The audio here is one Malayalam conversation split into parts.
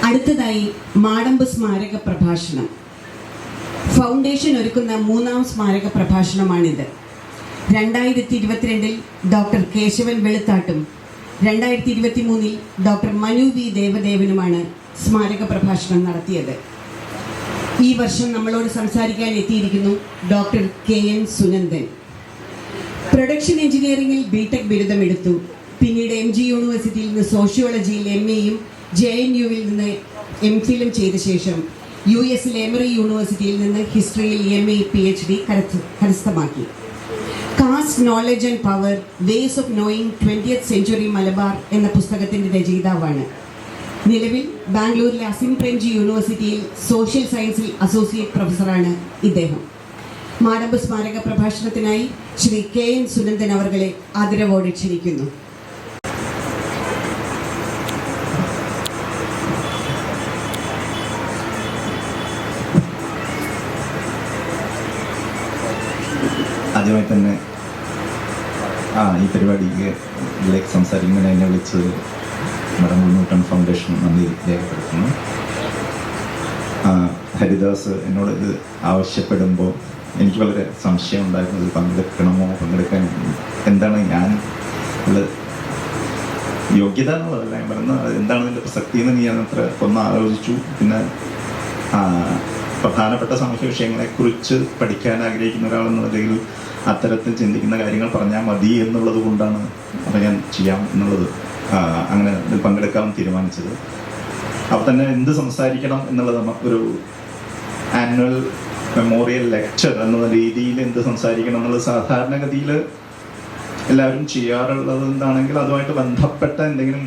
അടുത്തതായി മാടമ്പ് സ്മാരക പ്രഭാഷണം. ഫൗണ്ടേഷൻ ഒരുക്കുന്ന 3ാം സ്മാരക പ്രഭാഷണമാണിത്. 2022 ഡോക്ടർ കേശവൻ വെളുത്താട്ടും 2023 ഡോക്ടർ മനു വി ദേവദേവനുമാണ് സ്മാരക പ്രഭാഷണം നടത്തിയത്. ഈ വർഷം നമ്മളോട് സംസാരിക്കാൻ എത്തിയിരിക്കുന്നു ഡോക്ടർ KN സുനന്ദൻ. പ്രൊഡക്ഷൻ എഞ്ചിനീയറിംഗിൽ ബിടെക് ബിരുദമെടുത്തു. പിന്നീട് MG യൂണിവേഴ്സിറ്റിയിൽ നിന്ന് സോഷ്യോളജിയിൽ MAയും JNUവിൽ നിന്ന് MPhilഉം ചെയ്ത ശേഷം US എമറി യൂണിവേഴ്സിറ്റിയിൽ നിന്ന് ഹിസ്റ്ററിയിൽ MA PhD കരസ്ഥമാക്കി. Caste knowledge and power ways of knowing 20th century Malabar എന്ന പുസ്തകത്തിൻ്റെ രചയിതാവാണ്. നിലവിൽ ബാംഗ്ലൂരിലെ അസിം പ്രേംജി യൂണിവേഴ്സിറ്റിയിൽ സോഷ്യൽ സയൻസിൽ അസോസിയേറ്റ് പ്രൊഫസറാണ് ഇദ്ദേഹം. മാടമ്പ് സ്മാരക പ്രഭാഷണത്തിനായി ശ്രീ KN സുനന്ദൻ അവർകളെ ആദരവോടെ ക്ഷണിക്കുന്നു. ആദ്യമായി തന്നെ ഈ പരിപാടിയിലേക്ക് സംസാരിക്കുന്നതിന് എന്നെ വിളിച്ച് മാടമ്പ് ന്യൂട്ടൺ ഫൗണ്ടേഷൻ നന്ദി രേഖപ്പെടുത്തുന്നു. ഹരിദാസ് എന്നോട് ഇത് ആവശ്യപ്പെടുമ്പോൾ എനിക്ക് വളരെ സംശയം ഉണ്ടായിരുന്നത് പങ്കെടുക്കാൻ എന്താണ് ഞാൻ യോഗ്യത എന്നുള്ളതല്ല ഞാൻ പറയുന്നത്, എന്താണ് ഇതിൻ്റെ പ്രസക്തി എന്ന് ഞാൻ അത്ര ഒന്ന് ആലോചിച്ചു. പിന്നെ പ്രധാനപ്പെട്ട സാമൂഹ്യ വിഷയങ്ങളെക്കുറിച്ച് പഠിക്കാൻ ആഗ്രഹിക്കുന്ന ഒരാളെന്ന നിലയിൽ അത്തരത്തിൽ ചിന്തിക്കുന്ന കാര്യങ്ങൾ പറഞ്ഞാൽ മതി എന്നുള്ളത് കൊണ്ടാണ് അത് ഞാൻ ചെയ്യാം എന്നുള്ളത് അങ്ങനെ ഇതിൽ പങ്കെടുക്കാൻ തീരുമാനിച്ചത്. അപ്പോൾ തന്നെ എന്ത് സംസാരിക്കണം എന്നുള്ളത് ഒരു ആനുവൽ മെമ്മോറിയൽ ലെക്ചർ എന്ന രീതിയിൽ എന്ത് സംസാരിക്കണം എന്നുള്ളത് സാധാരണഗതിയിൽ എല്ലാവരും ചെയ്യാറുള്ളത് എന്താണെങ്കിൽ അതുമായിട്ട് ബന്ധപ്പെട്ട എന്തെങ്കിലും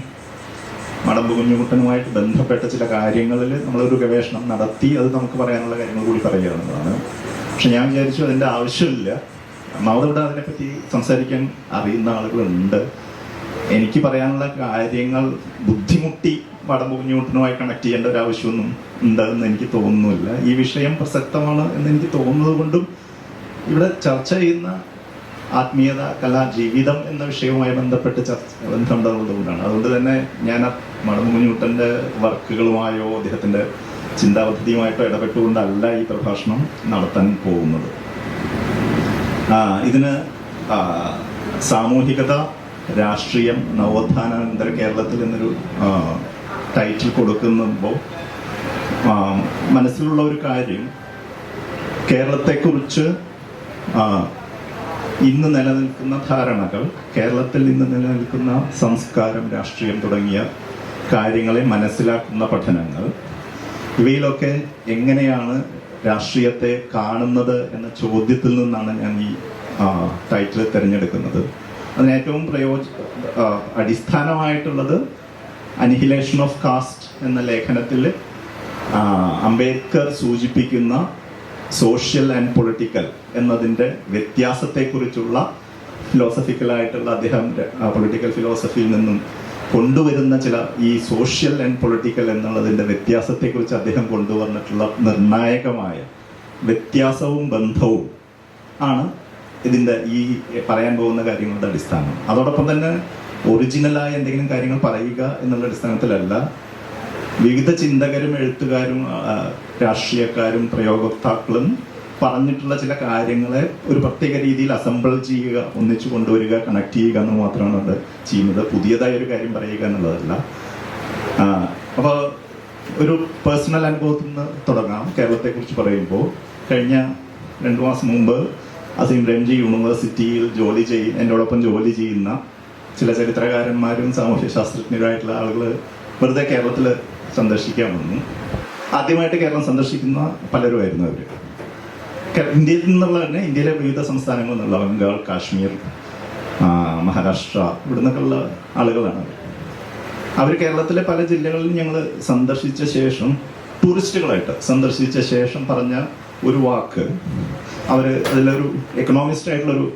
മാടമ്പ് കുഞ്ഞുകുട്ടനുമായിട്ട് ബന്ധപ്പെട്ട ചില കാര്യങ്ങളിൽ നമ്മളൊരു ഗവേഷണം നടത്തി അത് നമുക്ക് പറയാനുള്ള കാര്യങ്ങൾ കൂടി പറയുക എന്നുള്ളതാണ്. പക്ഷെ ഞാൻ വിചാരിച്ചു അതിൻ്റെ ആവശ്യമില്ല. നമ്മളിവിടെ അതിനെപ്പറ്റി സംസാരിക്കാൻ അറിയുന്ന ആളുകളുണ്ട്. എനിക്ക് പറയാനുള്ള കാര്യങ്ങൾ ബുദ്ധിമുട്ടി മാടമ്പ് കുഞ്ഞുകുട്ടനുമായി കണക്ട് ചെയ്യേണ്ട ഒരു ആവശ്യമൊന്നും ഉണ്ടെന്ന് എനിക്ക് തോന്നുന്നില്ല. ഈ വിഷയം പ്രസക്തമാണ് എന്ന് എനിക്ക് തോന്നുന്നത് കൊണ്ടും ഇവിടെ ചർച്ച ചെയ്യുന്ന ആത്മീയത, കലാ, ജീവിതം എന്ന വിഷയവുമായി ബന്ധപ്പെട്ട് ബന്ധമുള്ളത് കൊണ്ടാണ്. അതുകൊണ്ട് തന്നെ ഞാൻ മാടമ്പ് കുഞ്ഞുകുട്ടൻ്റെ വർക്കുകളുമായോ അദ്ദേഹത്തിൻ്റെ ചിന്താപദ്ധതിയുമായിട്ടോ ഇടപെട്ടുകൊണ്ടല്ല ഈ പ്രഭാഷണം നടത്താൻ പോകുന്നത്. ഇതിന് സാമൂഹികത, രാഷ്ട്രീയം, നവോത്ഥാനാനന്തര കേരളത്തിൽ എന്നൊരു ടൈറ്റിൽ കൊടുക്കുമ്പോൾ മനസ്സിലുള്ള ഒരു കാര്യം, കേരളത്തെക്കുറിച്ച് ഇന്ന് നിലനിൽക്കുന്ന ധാരണകൾ, കേരളത്തിൽ ഇന്ന് നിലനിൽക്കുന്ന സംസ്കാരം, രാഷ്ട്രീയം തുടങ്ങിയ കാര്യങ്ങളെ മനസ്സിലാക്കുന്ന പഠനങ്ങൾ, ഇവയിലൊക്കെ എങ്ങനെയാണ് രാഷ്ട്രീയത്തെ കാണുന്നത് എന്ന ചോദ്യത്തിൽ നിന്നാണ് ഞാൻ ഈ ടൈറ്റിൽ തിരഞ്ഞെടുക്കുന്നത്. അതിന് ഏറ്റവും അടിസ്ഥാനമായിട്ടുള്ളത് അനിഹിലേഷൻ ഓഫ് കാസ്റ്റ് എന്ന ലേഖനത്തിൽ അംബേദ്കർ സൂചിപ്പിക്കുന്ന സോഷ്യൽ ആൻഡ് പൊളിറ്റിക്കൽ എന്നതിൻ്റെ വ്യത്യാസത്തെക്കുറിച്ചുള്ള ഫിലോസഫിക്കലായിട്ടുള്ള അദ്ദേഹം പൊളിറ്റിക്കൽ ഫിലോസഫിയിൽ നിന്നും കൊണ്ടുവരുന്ന ചില ഈ സോഷ്യൽ ആൻഡ് പൊളിറ്റിക്കൽ എന്നുള്ളതിൻ്റെ വ്യത്യാസത്തെക്കുറിച്ച് അദ്ദേഹം കൊണ്ടുവന്നിട്ടുള്ള നിർണായകമായ വ്യത്യാസവും ബന്ധവും ആണ് ഇതിൻ്റെ ഈ പറയാൻ പോകുന്ന കാര്യങ്ങളുടെ അടിസ്ഥാനം. അതോടൊപ്പം തന്നെ ഒറിജിനലായ എന്തെങ്കിലും കാര്യങ്ങൾ പറയുക എന്നുള്ള അടിസ്ഥാനത്തിലല്ല, വിവിധ ചിന്തകരും എഴുത്തുകാരും രാഷ്ട്രീയക്കാരും പ്രയോഗോക്താക്കളും പറഞ്ഞിട്ടുള്ള ചില കാര്യങ്ങളെ ഒരു പ്രത്യേക രീതിയിൽ അസംബിൾ ചെയ്യുക, ഒന്നിച്ചു കൊണ്ടുവരിക, കണക്ട് ചെയ്യുക എന്ന് മാത്രമാണ് അത് ചെയ്യുന്നത്. പുതിയതായ ഒരു കാര്യം പറയുക എന്നുള്ളതല്ല. അപ്പോൾ ഒരു പേഴ്സണൽ അനുഭവത്തിൽ നിന്ന് തുടങ്ങാം. കേരളത്തെക്കുറിച്ച് പറയുമ്പോൾ കഴിഞ്ഞ 2 മാസം മുമ്പ് അസിം പ്രേംജി യൂണിവേഴ്സിറ്റിയിൽ എന്നോടൊപ്പം ജോലി ചെയ്യുന്ന ചില ചരിത്രകാരന്മാരും സാമൂഹ്യ ശാസ്ത്രജ്ഞരുമായിട്ടുള്ള ആളുകൾ വെറുതെ കേരളത്തിൽ സന്ദർശിക്കാൻ വന്നു. ആദ്യമായിട്ട് കേരളം സന്ദർശിക്കുന്ന പലരുമായിരുന്നു അവർ. ഇന്ത്യയിൽ നിന്നുള്ള തന്നെ ഇന്ത്യയിലെ വിവിധ സംസ്ഥാനങ്ങളിൽ നിന്നുള്ള ബംഗാൾ, കാശ്മീർ, മഹാരാഷ്ട്ര, ഇവിടെ നിന്നൊക്കെയുള്ള ആളുകളാണ് അവർ. കേരളത്തിലെ പല ജില്ലകളിലും ഞങ്ങൾ സന്ദർശിച്ച ശേഷം, ടൂറിസ്റ്റുകളായിട്ട് സന്ദർശിച്ച ശേഷം പറഞ്ഞ ഒരു വാക്ക്, അതിലൊരു എക്കണോമിസ്റ്റ് ആയിട്ടുള്ളൊരു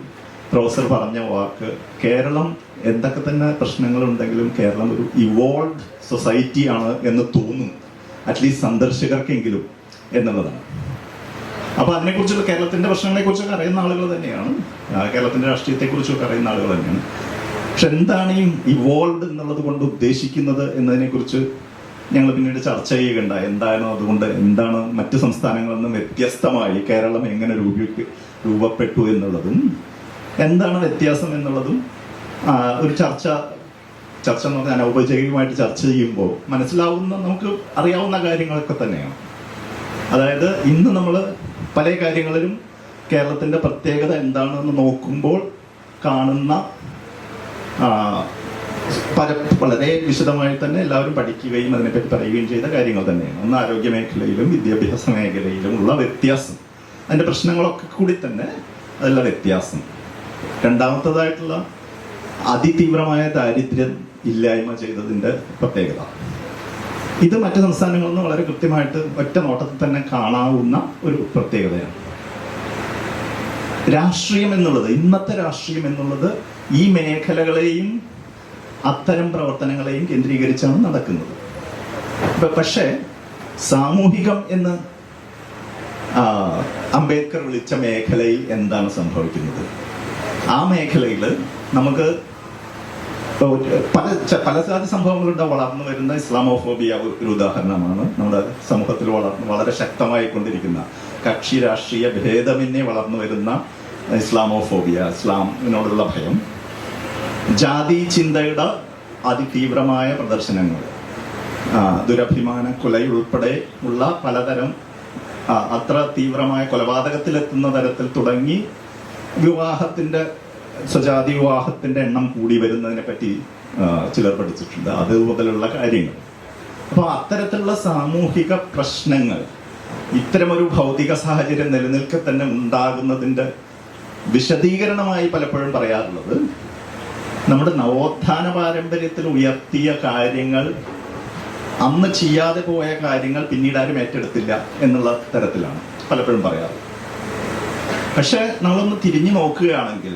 പ്രൊഫസർ പറഞ്ഞ വാക്ക്, കേരളം എന്തൊക്കെ തന്നെ പ്രശ്നങ്ങളുണ്ടെങ്കിലും കേരളം ഒരു ഇവോൾവ് സൊസൈറ്റിയാണ് എന്ന് തോന്നും, അറ്റ്ലീസ്റ്റ് സന്ദർശകർക്കെങ്കിലും എന്നുള്ളതാണ്. അപ്പോൾ അതിനെക്കുറിച്ചുള്ള കേരളത്തിൻ്റെ പ്രശ്നങ്ങളെക്കുറിച്ചൊക്കെ അറിയുന്ന ആളുകൾ തന്നെയാണ്, കേരളത്തിൻ്റെ രാഷ്ട്രീയത്തെക്കുറിച്ചൊക്കെ അറിയുന്ന ആളുകൾ തന്നെയാണ്. പക്ഷെ എന്താണ് ഈ ഇവോൾവ് എന്നുള്ളത് കൊണ്ട് ഉദ്ദേശിക്കുന്നത് എന്നതിനെക്കുറിച്ച് ഞങ്ങൾ പിന്നീട് ചർച്ച ചെയ്യുകയുണ്ടായി. എന്താണ് മറ്റു സംസ്ഥാനങ്ങളിൽ നിന്നും വ്യത്യസ്തമായി കേരളം എങ്ങനെ രൂപപ്പെട്ടു എന്നുള്ളതും എന്താണ് വ്യത്യാസം എന്നുള്ളതും ഒരു ചർച്ച എന്ന് പറഞ്ഞാൽ ഔപചാരികമായിട്ട് ചർച്ച ചെയ്യുമ്പോൾ നമുക്ക് അറിയാവുന്ന കാര്യങ്ങളൊക്കെ തന്നെയാണ്. അതായത് ഇന്ന് നമ്മൾ പല കാര്യങ്ങളിലും കേരളത്തിൻ്റെ പ്രത്യേകത എന്താണെന്ന് നോക്കുമ്പോൾ കാണുന്ന വളരെ വിശദമായി തന്നെ എല്ലാവരും പഠിക്കുകയും അതിനെപ്പറ്റി പറയുകയും ചെയ്ത കാര്യങ്ങൾ തന്നെയാണ്. ഒന്ന് ആരോഗ്യ മേഖലയിലും വിദ്യാഭ്യാസ മേഖലയിലും ഉള്ള വ്യത്യാസം, അതിൻ്റെ പ്രശ്നങ്ങളൊക്കെ കൂടി തന്നെ അതിലുള്ള വ്യത്യാസം. രണ്ടാമത്തതായിട്ടുള്ള അതിതീവ്രമായ ദാരിദ്ര്യം ഇല്ലായ്മ ചെയ്തതിൻ്റെ പ്രത്യേകത. ഇത് മറ്റ് സംസ്ഥാനങ്ങളിൽ നിന്ന് വളരെ കൃത്യമായിട്ട് ഒറ്റ നോട്ടത്തിൽ തന്നെ കാണാവുന്ന ഒരു പ്രത്യേകതയാണ്. ഇന്നത്തെ രാഷ്ട്രീയം എന്നുള്ളത് ഈ മേഖലകളെയും അത്തരം പ്രവർത്തനങ്ങളെയും കേന്ദ്രീകരിച്ചാണ് നടക്കുന്നത്. പക്ഷേ സാമൂഹികം എന്ന് അംബേദ്കർ വിളിച്ച മേഖലയിൽ എന്താണ് സംഭവിക്കുന്നത്? ആ മേഖലയിൽ നമുക്ക് പല ജാതി സംഭവങ്ങളുണ്ട്. വളർന്നു വരുന്ന ഇസ്ലാമോഫോബിയ ഒരു ഉദാഹരണമാണ്. നമ്മുടെ സമൂഹത്തിൽ വളരെ ശക്തമായിക്കൊണ്ടിരിക്കുന്ന കക്ഷി രാഷ്ട്രീയ ഭേദമന്യേ വളർന്നു വരുന്ന ഇസ്ലാമോഫോബിയ, ഇസ്ലാമിനോടുള്ള ഭയം, ജാതി ചിന്തയുടെ അതിതീവ്രമായ പ്രദർശനങ്ങൾ, ദുരഭിമാന കൊലയുൾപ്പെടെ ഉള്ള പലതരം അത്ര തീവ്രമായ കൊലപാതകത്തിലെത്തുന്ന തരത്തിൽ തുടങ്ങി സ്വജാതി വിവാഹത്തിന്റെ എണ്ണം കൂടി വരുന്നതിനെ പറ്റി ചിലർ പഠിച്ചിട്ടുണ്ട്. അത് മുതലുള്ള കാര്യങ്ങൾ. അപ്പോൾ അത്തരത്തിലുള്ള സാമൂഹിക പ്രശ്നങ്ങൾ ഇത്തരമൊരു ഭൗതിക സാഹചര്യം നിലനിൽക്കെ തന്നെ ഉണ്ടാകുന്നതിൻ്റെ വിശദീകരണമായി പലപ്പോഴും പറയാറുള്ളത് നമ്മുടെ നവോത്ഥാന പാരമ്പര്യത്തിൽ ഉയർത്തിയ കാര്യങ്ങൾ, അന്ന് ചെയ്യാതെ പോയ കാര്യങ്ങൾ പിന്നീട് ആരും ഏറ്റെടുത്തില്ല എന്നുള്ള തരത്തിലാണ് പലപ്പോഴും പറയാറ്. പക്ഷെ നമ്മളൊന്ന് തിരിഞ്ഞു നോക്കുകയാണെങ്കിൽ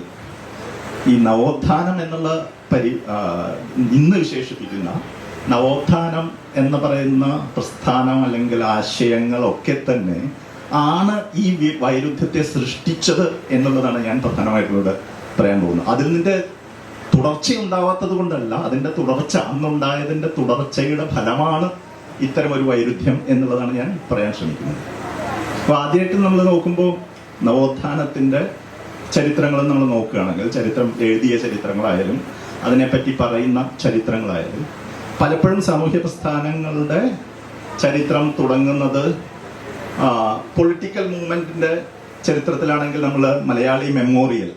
ഈ നവോത്ഥാനം എന്നുള്ള ഇന്ന് വിശേഷിപ്പിക്കുന്ന നവോത്ഥാനം എന്ന് പറയുന്ന പ്രസ്ഥാനം അല്ലെങ്കിൽ ആശയങ്ങളൊക്കെ തന്നെ ആണ് ഈ വൈരുദ്ധ്യത്തെ സൃഷ്ടിച്ചത് എന്നുള്ളതാണ് ഞാൻ പ്രധാനമായിട്ടും പറയാൻ പോകുന്നത്. അതിൽ നിന്റെ തുടർച്ചയുണ്ടാവാത്തത് കൊണ്ടല്ല, അതിൻ്റെ അന്നുണ്ടായതിൻ്റെ തുടർച്ചയുടെ ഫലമാണ് ഇത്തരം ഒരു വൈരുദ്ധ്യം എന്നുള്ളതാണ് ഞാൻ പറയാൻ ശ്രമിക്കുന്നത്. അപ്പോൾ ആദ്യമായിട്ട് നമ്മൾ നോക്കുമ്പോൾ നവോത്ഥാനത്തിൻ്റെ ചരിത്രങ്ങളും നമ്മൾ നോക്കുകയാണെങ്കിൽ, എഴുതിയ ചരിത്രങ്ങളായാലും അതിനെപ്പറ്റി പറയുന്ന ചരിത്രങ്ങളായാലും പലപ്പോഴും സാമൂഹ്യ പ്രസ്ഥാനങ്ങളുടെ ചരിത്രം തുടങ്ങുന്നത് പൊളിറ്റിക്കൽ മൂവ്മെൻറ്റിൻ്റെ ചരിത്രത്തിലാണെങ്കിൽ നമ്മൾ മലയാളി മെമ്മോറിയൽ,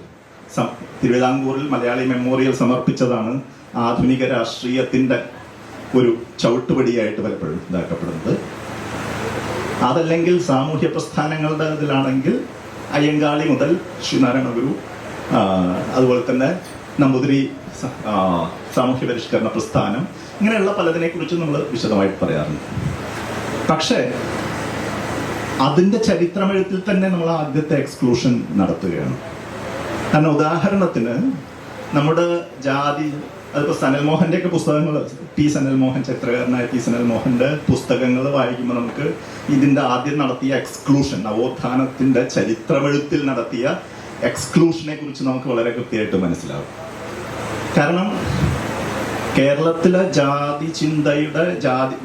തിരുവിതാംകൂറിൽ മലയാളി മെമ്മോറിയൽ സമർപ്പിച്ചതാണ് ആധുനിക രാഷ്ട്രീയത്തിൻ്റെ ഒരു ചവിട്ടുപടിയായിട്ട് പലപ്പോഴും ഇതാക്കപ്പെടുന്നത്. അതല്ലെങ്കിൽ സാമൂഹ്യ പ്രസ്ഥാനങ്ങളുടെ ഇതിലാണെങ്കിൽ അയ്യങ്കാളി മുതൽ ശ്രീനാരായണ ഗുരു, അതുപോലെ തന്നെ നമ്പൂതിരി സാമൂഹ്യ പരിഷ്കരണ പ്രസ്ഥാനം, ഇങ്ങനെയുള്ള പലതിനെക്കുറിച്ച് നമ്മൾ വിശദമായിട്ട് പറയാറുണ്ട്. പക്ഷേ അതിൻ്റെ ചരിത്രമെഴുത്തിൽ തന്നെ നമ്മൾ ആദ്യത്തെ എക്സ്ക്ലൂഷൻ നടത്തുകയാണ്. കാരണം ഉദാഹരണത്തിന് നമ്മുടെ ജാതി, അതിപ്പോൾ സനൽമോഹൻ്റെയൊക്കെ പുസ്തകങ്ങൾ, ചരിത്രകാരനായ പി സനൽമോഹൻ്റെ പുസ്തകങ്ങൾ വായിക്കുമ്പോൾ നമുക്ക് ഇതിൻ്റെ ആദ്യം നടത്തിയ എക്സ്ക്ലൂഷൻ, നവോത്ഥാനത്തിൻ്റെ ചരിത്രമെഴുത്തിൽ നടത്തിയ എക്സ്ക്ലൂഷനെ കുറിച്ച് നമുക്ക് വളരെ കൃത്യമായിട്ട് മനസ്സിലാവും. കാരണം കേരളത്തിലെ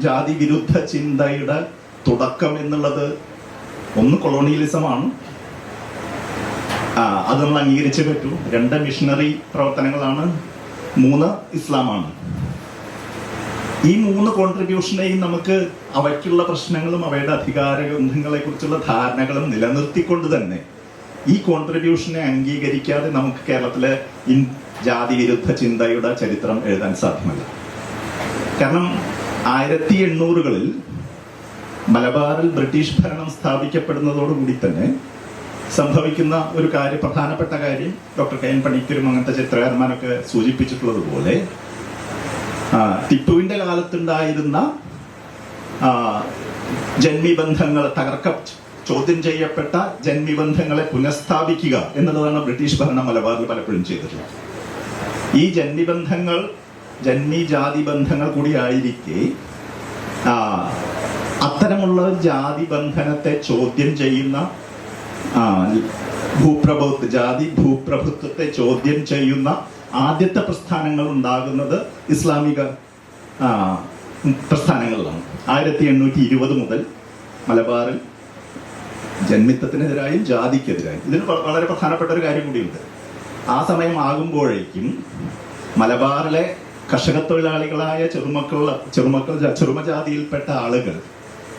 ജാതി വിരുദ്ധ ചിന്തയുടെ തുടക്കം എന്നുള്ളത് ഒന്ന് കൊളോണിയലിസമാണ്, അത് നമ്മൾ അംഗീകരിച്ചേ പറ്റൂ. 2 മിഷണറി പ്രവർത്തനങ്ങളാണ്, 3 ഇസ്ലാമാണ്. ഈ 3 കോൺട്രിബ്യൂഷനെയും നമുക്ക് അവയ്ക്കുള്ള പ്രശ്നങ്ങളും അവയുടെ അധികാര ഗ്രന്ഥങ്ങളെ കുറിച്ചുള്ള ധാരണകളും നിലനിർത്തിക്കൊണ്ട് തന്നെ ഈ കോൺട്രിബ്യൂഷനെ അംഗീകരിക്കാതെ നമുക്ക് കേരളത്തിലെ ജാതി വിരുദ്ധ ചിന്തയുടെ ചരിത്രം എഴുതാൻ സാധ്യമല്ല. കാരണം 1800-കളിൽ മലബാറിൽ ബ്രിട്ടീഷ് ഭരണം സ്ഥാപിക്കപ്പെടുന്നതോടുകൂടി തന്നെ സംഭവിക്കുന്ന ഒരു പ്രധാനപ്പെട്ട കാര്യം, ഡോക്ടർ കെ എൻ പണിക്കരും അങ്ങനത്തെ ചിത്രകാരന്മാരൊക്കെ സൂചിപ്പിച്ചിട്ടുള്ളതുപോലെ, ടിപ്പുവിൻ്റെ കാലത്തുണ്ടായിരുന്ന ജന്മിബന്ധങ്ങൾ ചോദ്യം ചെയ്യപ്പെട്ട ജന്മിബന്ധങ്ങളെ പുനഃസ്ഥാപിക്കുക എന്നുള്ളതാണ് ബ്രിട്ടീഷ് ഭരണം മലബാറിൽ പലപ്പോഴും ചെയ്തിട്ടുള്ളത്. ഈ ജാതി ബന്ധങ്ങൾ കൂടി ആയിരിക്കെ അത്തരമുള്ള ജാതി ബന്ധനത്തെ ചോദ്യം ചെയ്യുന്ന ഭൂപ്രഭുത്വത്തെ ചോദ്യം ചെയ്യുന്ന ആദ്യത്തെ പ്രസ്ഥാനങ്ങൾ ഉണ്ടാകുന്നത് ഇസ്ലാമിക പ്രസ്ഥാനങ്ങളിലാണ്. 1820 മുതൽ മലബാറിൽ ജന്മിത്തത്തിനെതിരായും ജാതിക്കെതിരായും ഇതിന് വളരെ പ്രധാനപ്പെട്ട ഒരു കാര്യം കൂടിയുണ്ട്. ആ സമയം ആകുമ്പോഴേക്കും മലബാറിലെ കർഷക തൊഴിലാളികളായ ചെറുമജാതിയിൽപ്പെട്ട ആളുകൾ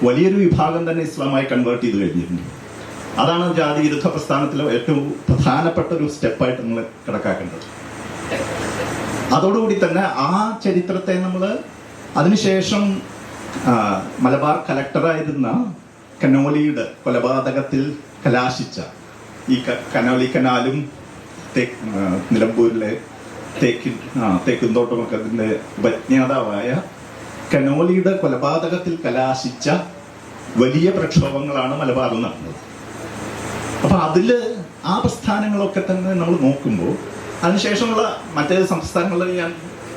വലിയൊരു വിഭാഗം തന്നെ ഇസ്ലാമായി കൺവേർട്ട് ചെയ്ത് കഴിഞ്ഞിട്ടുണ്ട്. അതാണ് ജാതി വിരുദ്ധ പ്രസ്ഥാനത്തിലെ ഏറ്റവും പ്രധാനപ്പെട്ട ഒരു സ്റ്റെപ്പായിട്ട് നമ്മൾ കണക്കാക്കേണ്ടത്. അതോടുകൂടി തന്നെ ആ ചരിത്രത്തെ നമ്മൾ അതിനുശേഷം മലബാർ കലക്ടറായിരുന്ന കനോലിയുടെ കൊലപാതകത്തിൽ കലാശിച്ച ഈ കനോലി കനാലും നിലമ്പൂരിലെ തേക്കുംതോട്ടമൊക്കെ അതിൻ്റെ ഉപജ്ഞാതാവായ കനോലിയുടെ കൊലപാതകത്തിൽ കലാശിച്ച വലിയ പ്രക്ഷോഭങ്ങളാണ് മലബാറിൽ നടന്നത്. അപ്പൊ അതില് ആ പ്രസ്ഥാനങ്ങളൊക്കെ തന്നെ നമ്മൾ നോക്കുമ്പോൾ അതിനുശേഷമുള്ള മറ്റേ സംസ്ഥാനങ്ങളിൽ ഞാൻ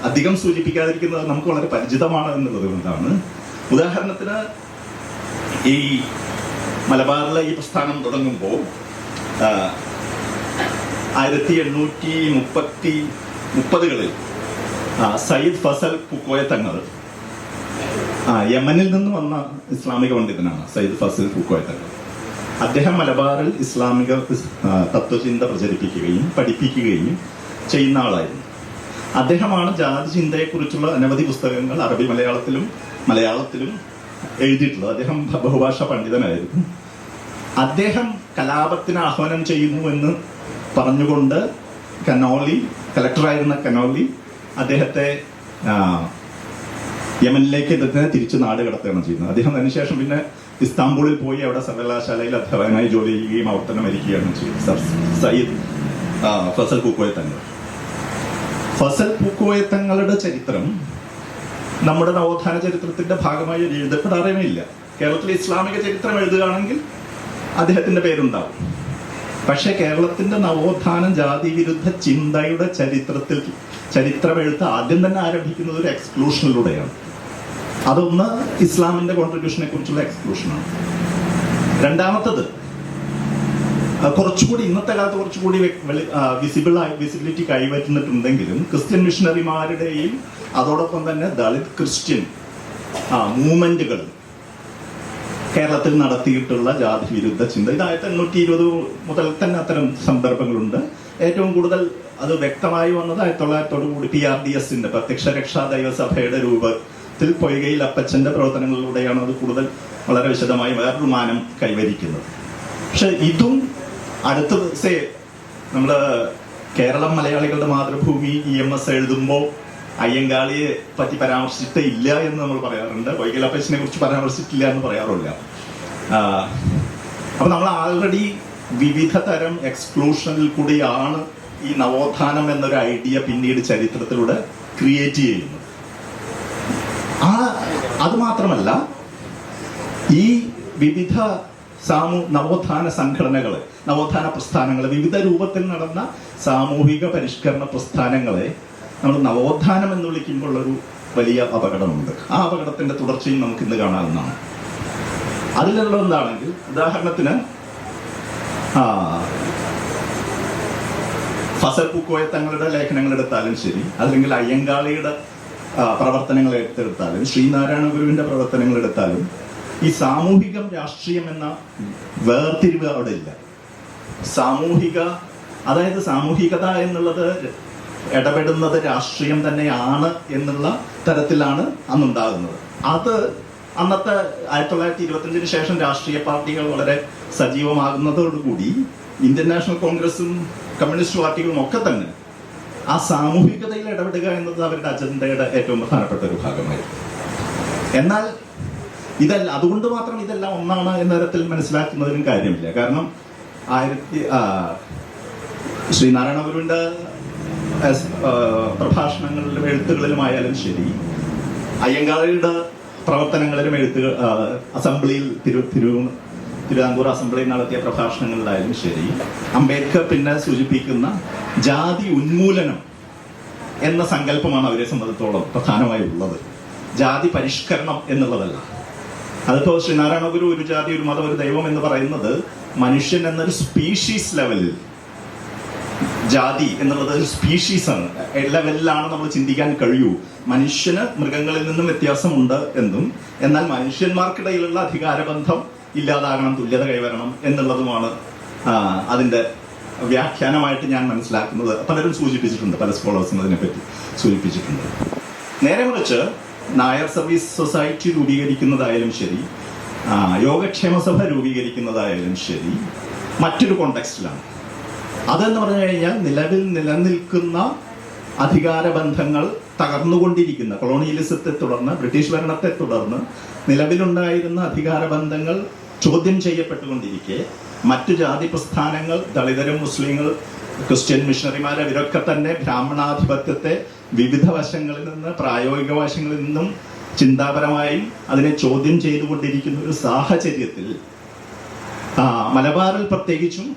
അധികം സൂചിപ്പിക്കാതിരിക്കുന്നത് നമുക്ക് വളരെ പരിചിതമാണ് എന്നുള്ളത് കൊണ്ടാണ്. ഉദാഹരണത്തിന് ഈ മലബാറിലെ ഈ പ്രസ്ഥാനം തുടങ്ങുമ്പോൾ 1830-കളിൽ സയ്യിദ് ഫസൽ പൂക്കോയ തങ്ങൾ യമനിൽ നിന്ന് വന്ന ഇസ്ലാമിക പണ്ഡിതനാണ്. സയ്യിദ് ഫസൽ പൂക്കോയ തങ്ങൾ അദ്ദേഹം മലബാറിൽ ഇസ്ലാമിക തത്വചിന്ത പ്രചരിപ്പിക്കുകയും പഠിപ്പിക്കുകയും ചെയ്യുന്ന ആളായിരുന്നു. അദ്ദേഹമാണ് ജാതി ചിന്തയെക്കുറിച്ചുള്ള അനവധി പുസ്തകങ്ങൾ അറബി മലയാളത്തിലും എഴുതിയിട്ടുള്ളത്. അദ്ദേഹം ബഹുഭാഷാ പണ്ഡിതനായിരുന്നു. അദ്ദേഹം കലാപത്തിന് ആഹ്വാനം ചെയ്യുന്നു എന്ന് പറഞ്ഞുകൊണ്ട് കലക്ടറായിരുന്ന കനോലി അദ്ദേഹത്തെ യമനിലേക്ക് തിരിച്ച് നാട് കടത്തുകയാണ് ചെയ്യുന്നത്. അദ്ദേഹം അതിനുശേഷം പിന്നെ ഇസ്താംബൂളിൽ പോയി അവിടെ സർവകലാശാലയിൽ അധ്യാപകനായി ജോലി ചെയ്യുകയും അവിടെ തന്നെ മരിക്കുകയാണ് ചെയ്തത്. സയ്യിദ് ഫസൽ പൂക്കോയ തങ്ങൾ. ഫസൽ പൂക്കോയ തങ്ങളുടെ ചരിത്രം നമ്മുടെ നവോത്ഥാന ചരിത്രത്തിന്റെ ഭാഗമായി എഴുതപ്പെടാറേ ഇല്ല. കേരളത്തിലെ ഇസ്ലാമിക ചരിത്രം എഴുതുകയാണെങ്കിൽ അദ്ദേഹത്തിന്റെ പേരുണ്ടാവും. പക്ഷെ കേരളത്തിന്റെ നവോത്ഥാനം ജാതി വിരുദ്ധ ചിന്തയുടെ ചരിത്രമെഴുത്ത് ആദ്യം തന്നെ ആരംഭിക്കുന്നത് ഒരു എക്സ്ക്ലൂഷനിലൂടെയാണ്. അതൊന്ന് ഇസ്ലാമിന്റെ കോൺട്രിബ്യൂഷനെ കുറിച്ചുള്ള എക്സ്ക്ലൂഷനാണ്. രണ്ടാമത്തത് കുറച്ചുകൂടി ഇന്നത്തെ കാലത്ത് കുറച്ചുകൂടി വിസിബിലിറ്റി കൈവറ്റുന്നിട്ടുണ്ടെങ്കിലും ക്രിസ്ത്യൻ മിഷണറിമാരുടെയും അതോടൊപ്പം തന്നെ ദളിത് ക്രിസ്ത്യൻ മൂവ്മെന്റുകൾ കേരളത്തിൽ നടത്തിയിട്ടുള്ള ജാതി വിരുദ്ധ ചിന്ത ഇത് 1820 മുതൽ തന്നെ അത്തരം സന്ദർഭങ്ങളുണ്ട്. ഏറ്റവും കൂടുതൽ അത് വ്യക്തമായി വന്നത് 1900 PRDS-ന്റെ പ്രത്യക്ഷ രക്ഷാ ദൈവസഭയുടെ രൂപത്തിൽ പൊയ്കയിൽ അപ്പച്ചന്റെ പ്രവർത്തനങ്ങളിലൂടെയാണ് അത് കൂടുതൽ വളരെ വിശദമായി വേറൊരു മാനം കൈവരിക്കുന്നത്. പക്ഷെ ഇതും അടുത്ത നമ്മള് കേരളം മലയാളികളുടെ മാതൃഭൂമി EMS എഴുതുമ്പോൾ അയ്യങ്കാളിയെ പറ്റി പരാമർശിച്ചിട്ടില്ല എന്ന് നമ്മൾ പറയാറുണ്ട്. പൊയ്കയിൽ അപ്പച്ചനെ കുറിച്ച് പരാമർശിച്ചിട്ടില്ല എന്ന് പറയാറില്ല. അപ്പൊ നമ്മൾ ആൾറെഡി വിവിധ തരം എക്സ്ക്ലൂഷനിൽ കൂടിയാണ് ഈ നവോത്ഥാനം എന്നൊരു ഐഡിയ പിന്നീട് ചരിത്രത്തിലൂടെ ക്രിയേറ്റ് ചെയ്യുന്നത്. അത് മാത്രമല്ല, ഈ വിവിധ നവോത്ഥാന സംഘടനകളെ, നവോത്ഥാന പ്രസ്ഥാനങ്ങളെ, വിവിധ രൂപത്തിൽ നടന്ന സാമൂഹിക പരിഷ്കരണ പ്രസ്ഥാനങ്ങളെ നമ്മൾ നവോത്ഥാനം എന്ന് വിളിക്കുമ്പോൾ ഒരു വലിയ അപകടമുണ്ട്. ആ അപകടത്തിന്റെ തുടർച്ചയും നമുക്ക് ഇന്ന് കാണാവുന്നതാണ്. അതിലുള്ള എന്താണെങ്കിൽ, ഉദാഹരണത്തിന് ഫസൽ പൂക്കോയ തങ്ങളുടെ ലേഖനങ്ങൾ എടുത്താലും ശരി, അല്ലെങ്കിൽ അയ്യങ്കാളിയുടെ പ്രവർത്തനങ്ങൾ എടുത്താലും, ശ്രീനാരായണ ഗുരുവിന്റെ പ്രവർത്തനങ്ങൾ എടുത്താലും, ഈ സാമൂഹികം രാഷ്ട്രീയം എന്ന വേർതിരിവ് അവിടെ ഇല്ല. അതായത് സാമൂഹികത എന്നുള്ളത് ഇടപെടുന്നത് രാഷ്ട്രീയം തന്നെയാണ് എന്നുള്ള തരത്തിലാണ് അന്നുണ്ടാകുന്നത്. അത് അന്നത്തെ 1925 ശേഷം രാഷ്ട്രീയ പാർട്ടികൾ വളരെ സജീവമാകുന്നതോടുകൂടി ഇന്ത്യൻ നാഷണൽ കോൺഗ്രസും കമ്മ്യൂണിസ്റ്റ് പാർട്ടികളും ഒക്കെ തന്നെ ആ സാമൂഹികതയിൽ ഇടപെടുക എന്നത് അവരുടെ അജണ്ടയുടെ ഏറ്റവും പ്രധാനപ്പെട്ട ഒരു ഭാഗമായിരുന്നു. എന്നാൽ അതുകൊണ്ട് മാത്രം ഇതെല്ലാം ഒന്നാണ് എന്ന തരത്തിൽ മനസ്സിലാക്കുന്നതിനും കാര്യമില്ല. കാരണം ശ്രീനാരായണ ഗുരുവിന്റെ പ്രഭാഷണങ്ങളിലും എഴുത്തുകളിലുമായാലും ശരി, അയ്യങ്കാളിയുടെ പ്രവർത്തനങ്ങളിലും അസംബ്ലിയിൽ തിരുവിതാംകൂർ അസംബ്ലിയിൽ നടത്തിയ പ്രഭാഷണങ്ങളിലായാലും ശരി, അംബേദ്കർ പിന്നെ സൂചിപ്പിക്കുന്ന ജാതി ഉന്മൂലനം എന്ന സങ്കല്പമാണ് അവരെ സംബന്ധിച്ചോളം പ്രധാനമായി ഉള്ളത്. ജാതി പരിഷ്കരണം എന്നുള്ളതല്ല. അതിപ്പോ ശ്രീനാരായണ ഗുരു ഒരു ജാതി, ഒരു മതം, ഒരു ദൈവം എന്ന് പറയുന്നത് മനുഷ്യൻ എന്നൊരു സ്പീഷീസ് ലെവലിൽ ജാതി എന്നുള്ളത് ഒരു സ്പീഷീസാണ്, ലെവലിലാണ് നമ്മൾ ചിന്തിക്കാൻ കഴിയൂ. മനുഷ്യന് മൃഗങ്ങളിൽ നിന്നും വ്യത്യാസമുണ്ട് എന്നും, എന്നാൽ മനുഷ്യന്മാർക്കിടയിലുള്ള അധികാരബന്ധം ഇല്ലാതാകണം, തുല്യത കൈവരണം എന്നുള്ളതുമാണ് അതിൻ്റെ വ്യാഖ്യാനമായിട്ട് ഞാൻ മനസ്സിലാക്കുന്നത്. പലരും സൂചിപ്പിച്ചിട്ടുണ്ട്, പല സ്കോളേഴ്സും അതിനെപ്പറ്റി സൂചിപ്പിച്ചിട്ടുണ്ട്. നേരെ മറിച്ച് നായർ സർവീസ് സൊസൈറ്റി രൂപീകരിക്കുന്നതായാലും ശരി, യോഗക്ഷേമ സഭ രൂപീകരിക്കുന്നതായാലും ശരി, മറ്റൊരു കോണ്ടെക്സ്റ്റിലാണ്. അതെന്ന് പറഞ്ഞു കഴിഞ്ഞാൽ നിലവിൽ നിലനിൽക്കുന്ന അധികാരബന്ധങ്ങൾ തകർന്നുകൊണ്ടിരിക്കുന്ന, കൊളോണിയലിസത്തെ തുടർന്ന്, ബ്രിട്ടീഷ് ഭരണത്തെ തുടർന്ന് നിലവിലുണ്ടായിരുന്ന അധികാരബന്ധങ്ങൾ ചോദ്യം ചെയ്യപ്പെട്ടുകൊണ്ടിരിക്കെ മറ്റു ജാതി പ്രസ്ഥാനങ്ങൾ, ദളിതരും മുസ്ലിങ്ങൾ, ക്രിസ്ത്യൻ മിഷണറിമാർ, ഇവരൊക്കെ തന്നെ ബ്രാഹ്മണാധിപത്യത്തെ വിവിധ വശങ്ങളിൽ നിന്ന്, പ്രായോഗിക വശങ്ങളിൽ നിന്നും ചിന്താപരമായും അതിനെ ചോദ്യം ചെയ്തുകൊണ്ടിരിക്കുന്ന ഒരു സാഹചര്യത്തിൽ മലബാറിൽ പ്രത്യേകിച്ചും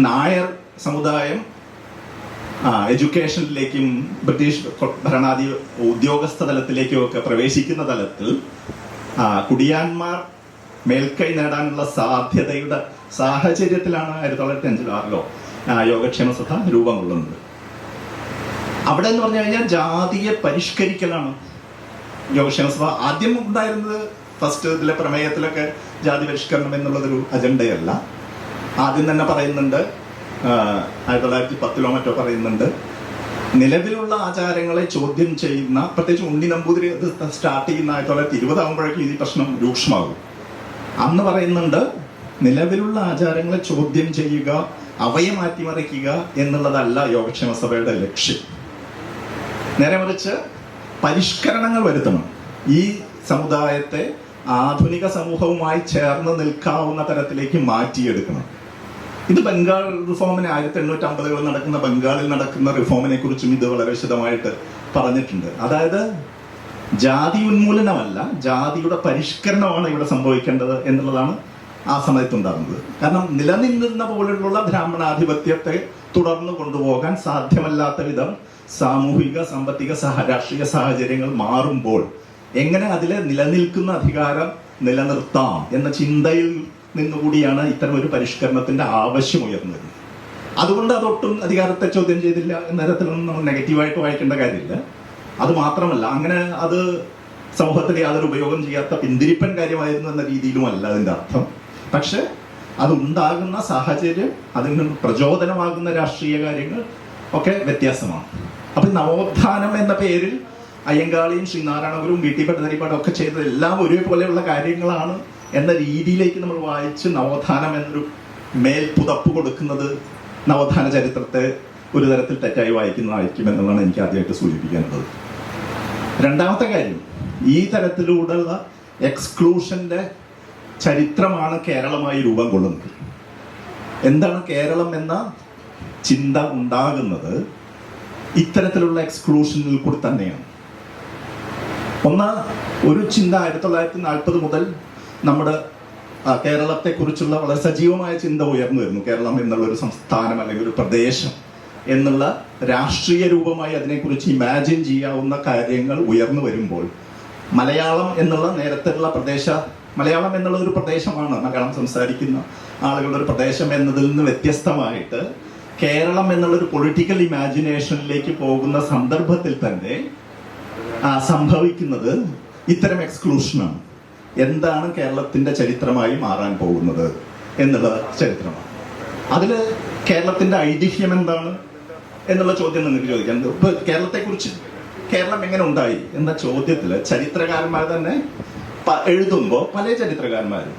നായർ സമുദായം എഡ്യൂക്കേഷനിലേക്കും ബ്രിട്ടീഷ് ഭരണാധി ഉദ്യോഗസ്ഥ തലത്തിലേക്കും ഒക്കെ പ്രവേശിക്കുന്ന തലത്തിൽ കുടിയാന്മാർ മേൽക്കൈ നേടാനുള്ള സാധ്യതയുടെ സാഹചര്യത്തിലാണ് 1956 യോഗക്ഷേമ സഭ രൂപം കൊള്ളുന്നത്. അവിടെ എന്ന് പറഞ്ഞു കഴിഞ്ഞാൽ ജാതിയെ പരിഷ്കരിക്കലാണ് യോഗക്ഷേമ സഭ. ആദ്യം ഉണ്ടായിരുന്നത് ഫസ്റ്റ് ഇതിലെ പ്രമേയത്തിലൊക്കെ ജാതി പരിഷ്കരണം എന്നുള്ളതൊരു അജണ്ടയല്ല. ആദ്യം തന്നെ പറയുന്നുണ്ട്, 1910 മറ്റോ പറയുന്നുണ്ട്, നിലവിലുള്ള ആചാരങ്ങളെ ചോദ്യം ചെയ്യുന്ന, പ്രത്യേകിച്ച് ഉണ്ണി നമ്പൂതിരി ഇത് സ്റ്റാർട്ട് ചെയ്യുന്ന 1920 ആകുമ്പോഴേക്കും ഈ പ്രശ്നം രൂക്ഷമാകും. അന്ന് പറയുന്നുണ്ട്, നിലവിലുള്ള ആചാരങ്ങളെ ചോദ്യം ചെയ്യുക, അവയെ മാറ്റിമറിക്കുക എന്നുള്ളതല്ല യോഗക്ഷേമ സഭയുടെ ലക്ഷ്യം. നേരെ മറിച്ച് പരിഷ്കരണങ്ങൾ വരുത്തണം, ഈ സമുദായത്തെ ആധുനിക സമൂഹവുമായി ചേർന്ന് നിൽക്കാവുന്ന തരത്തിലേക്ക് മാറ്റിയെടുക്കണം. ഇത് ബംഗാൾ റിഫോമിന് 1850 നടക്കുന്ന ബംഗാളിൽ നടക്കുന്ന റിഫോമിനെ കുറിച്ചും ഇത് വളരെ വിശദമായിട്ട് പറഞ്ഞിട്ടുണ്ട്. അതായത് ജാതി ഉന്മൂലനമല്ല, ജാതിയുടെ പരിഷ്കരണമാണ് ഇവിടെ സംഭവിക്കേണ്ടത് എന്നുള്ളതാണ് ആ സമയത്തുണ്ടാകുന്നത്. കാരണം നിലനിന്നിരുന്ന പോലുള്ള ബ്രാഹ്മണാധിപത്യത്തെ തുടർന്ന് കൊണ്ടുപോകാൻ സാധ്യമല്ലാത്ത വിധം സാമൂഹിക, സാമ്പത്തിക, രാഷ്ട്രീയ സാഹചര്യങ്ങൾ മാറുമ്പോൾ എങ്ങനെ അതിലെ നിലനിൽക്കുന്ന അധികാരം നിലനിർത്താം എന്ന ചിന്തയിൽ നിന്നുകൂടിയാണ് ഇത്തരം ഒരു പരിഷ്കരണത്തിന്റെ ആവശ്യം ഉയർന്നത്. അതുകൊണ്ട് അതൊട്ടും അധികാരത്തെ ചോദ്യം ചെയ്തില്ല എന്ന തരത്തിലൊന്നും നമ്മൾ നെഗറ്റീവായിട്ട് വായിക്കേണ്ട കാര്യമില്ല. അത് മാത്രമല്ല, അങ്ങനെ അത് സമൂഹത്തിൽ യാതൊരു ഉപയോഗം ചെയ്യാത്ത പിന്തിരിപ്പൻ കാര്യമായിരുന്നു എന്ന രീതിയിലുമല്ല അതിൻ്റെ അർത്ഥം. പക്ഷെ അതുണ്ടാകുന്ന സാഹചര്യം, അതിന് പ്രചോദനമാകുന്ന രാഷ്ട്രീയ കാര്യങ്ങൾ ഒക്കെ വ്യത്യാസമാണ്. അപ്പം നവോത്ഥാനം എന്ന പേരിൽ അയ്യങ്കാളിയും ശ്രീനാരായണഗുരുവും വി ടി ഭട്ടതിരിപ്പാടും ഒക്കെ ചെയ്തത് എല്ലാം ഒരേപോലെയുള്ള കാര്യങ്ങളാണ് എന്ന രീതിയിലേക്ക് നമ്മൾ വായിച്ച് നവോത്ഥാനം എന്നൊരു മേൽപുതപ്പ് കൊടുക്കുന്നത് നവോത്ഥാന ചരിത്രത്തെ ഒരു തരത്തിൽ തെറ്റായി വായിക്കുന്നതായിരിക്കും എന്നുള്ളതാണ് എനിക്ക് ആദ്യമായിട്ട് സൂചിപ്പിക്കാനുള്ളത്. രണ്ടാമത്തെ കാര്യം, ഈ തരത്തിലൂടെയുള്ള എക്സ്ക്ലൂഷന്റെ ചരിത്രമാണ് കേരളമായി രൂപം കൊള്ളുന്നത്. എന്താണ് കേരളം എന്ന ചിന്ത ഉണ്ടാകുന്നത് ഇത്തരത്തിലുള്ള എക്സ്ക്ലൂഷനിൽ കൂടി തന്നെയാണ്. ഒരു ചിന്ത 1940 മുതൽ നമ്മുടെ കേരളത്തെക്കുറിച്ചുള്ള വളരെ സജീവമായ ചിന്ത ഉയർന്നു വരുന്നു. കേരളം എന്നുള്ള ഒരു സംസ്ഥാനം അല്ലെങ്കിൽ ഒരു പ്രദേശം എന്നുള്ള രാഷ്ട്രീയ രൂപമായി അതിനെക്കുറിച്ച് ഇമാജിൻ ചെയ്യാവുന്ന കാര്യങ്ങൾ ഉയർന്നു വരുമ്പോൾ മലയാളം എന്നുള്ള നേരത്തെയുള്ള മലയാളം എന്നുള്ള ഒരു പ്രദേശമാണ്, മലയാളം സംസാരിക്കുന്ന ആളുകളുടെ ഒരു പ്രദേശം എന്നതിൽ നിന്ന് വ്യത്യസ്തമായിട്ട് കേരളം എന്നുള്ളൊരു പൊളിറ്റിക്കൽ ഇമാജിനേഷനിലേക്ക് പോകുന്ന സന്ദർഭത്തിൽ തന്നെ സംഭവിക്കുന്നത് ഇത്തരം എക്സ്ക്ലൂഷനാണ്. എന്താണ് കേരളത്തിന്റെ ചരിത്രമായി മാറാൻ പോകുന്നത് എന്നുള്ള ചരിത്രമാണ്. അതിൽ കേരളത്തിന്റെ ഐതിഹ്യം എന്താണ് എന്നുള്ള ചോദ്യം നിങ്ങൾക്ക് ചോദിക്കാം. ഇപ്പൊ കേരളത്തെക്കുറിച്ച്, കേരളം എങ്ങനെ ഉണ്ടായി എന്ന ചോദ്യത്തിൽ ചരിത്രകാരന്മാർ തന്നെ എഴുതുമ്പോൾ പല ചരിത്രകാരന്മാരും,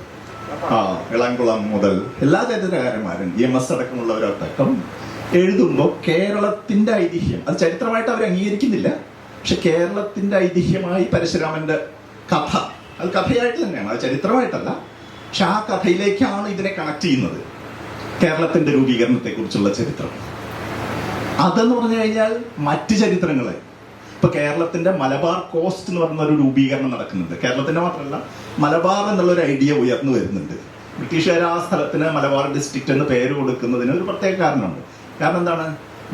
ഇളംകുളം മുതൽ എല്ലാ ചരിത്രകാരന്മാരും, EMS അടക്കമുള്ളവരടക്കം എഴുതുമ്പോൾ കേരളത്തിന്റെ ഐതിഹ്യം, അത് ചരിത്രമായിട്ട് അവർ അംഗീകരിക്കുന്നില്ല, പക്ഷെ കേരളത്തിന്റെ ഐതിഹ്യമായി പരശുരാമന്റെ കഥ, അത് കഥയായിട്ട് തന്നെയാണ്, അത് ചരിത്രമായിട്ടല്ല, പക്ഷെ ആ കഥയിലേക്കാണ് ഇതിനെ കണക്ട് ചെയ്യുന്നത്. കേരളത്തിന്റെ രൂപീകരണത്തെ കുറിച്ചുള്ള ചരിത്രം അതെന്ന് പറഞ്ഞു കഴിഞ്ഞാൽ മറ്റ് ചരിത്രങ്ങളെ, ഇപ്പൊ കേരളത്തിന്റെ മലബാർ കോസ്റ്റ് എന്ന് പറയുന്ന ഒരു രൂപീകരണം നടക്കുന്നുണ്ട്. കേരളത്തിന്റെ മാത്രമല്ല, മലബാർ എന്നുള്ളൊരു ഐഡിയ ഉയർന്നു വരുന്നുണ്ട്. ബ്രിട്ടീഷുകാർ ആ സ്ഥലത്തിന് മലബാർ ഡിസ്ട്രിക്റ്റ് എന്ന് പേര് കൊടുക്കുന്നതിന് ഒരു പ്രത്യേക കാരണമുണ്ട്. കാരണം എന്താണ്,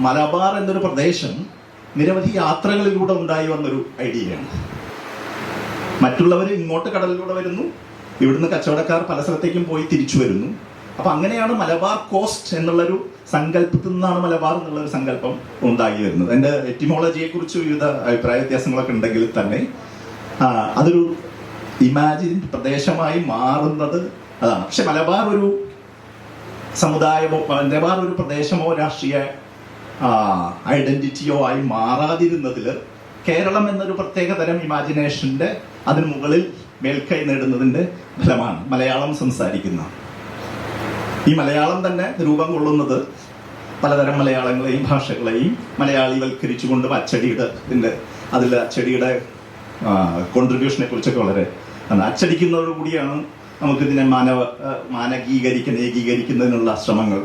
മലബാർ എന്നൊരു പ്രദേശം നിരവധി യാത്രകളിലൂടെ ഉണ്ടായി വന്നൊരു ഐഡിയയാണ്. മറ്റുള്ളവർ ഇങ്ങോട്ട് കടലിലൂടെ വരുന്നു, ഇവിടുന്ന് കച്ചവടക്കാർ പല സ്ഥലത്തേക്കും പോയി തിരിച്ചു വരുന്നു. അപ്പൊ അങ്ങനെയാണ് മലബാർ കോസ്റ്റ് എന്നുള്ളൊരു സങ്കല്പത്തിൽ നിന്നാണ് മലബാർ എന്നുള്ളൊരു സങ്കല്പം ഉണ്ടായി വരുന്നത്. എൻ്റെ എറ്റിമോളജിയെ കുറിച്ച് വിവിധ അഭിപ്രായ വ്യത്യാസങ്ങളൊക്കെ ഉണ്ടെങ്കിൽ തന്നെ അതൊരു ഇമാജിൻ പ്രദേശമായി മാറുന്നത് അതാണ്. പക്ഷെ മലബാർ ഒരു സമുദായമോ മലബാർ ഒരു പ്രദേശമോ രാഷ്ട്രീയ ഐഡന്റിറ്റിയോ ആയി മാറാതിരുന്നതിൽ കേരളം എന്നൊരു പ്രത്യേക തരം ഇമാജിനേഷന്റെ അതിന് മുകളിൽ മേൽക്കൈ നേടുന്നതിന്റെ ഫലമാണ് മലയാളം സംസാരിക്കുന്ന ഈ മലയാളം തന്നെ രൂപം കൊള്ളുന്നത് പലതരം മലയാളങ്ങളെയും ഭാഷകളെയും മലയാളിവൽക്കരിച്ചുകൊണ്ടും അച്ചടിയുടെ അച്ചടിയുടെ കോൺട്രിബ്യൂഷനെ കുറിച്ചൊക്കെ വളരെ അച്ചടിക്കുന്നതോടുകൂടിയാണ് നമുക്കിതിനെ ഏകീകരിക്കുന്നതിനുള്ള ശ്രമങ്ങൾ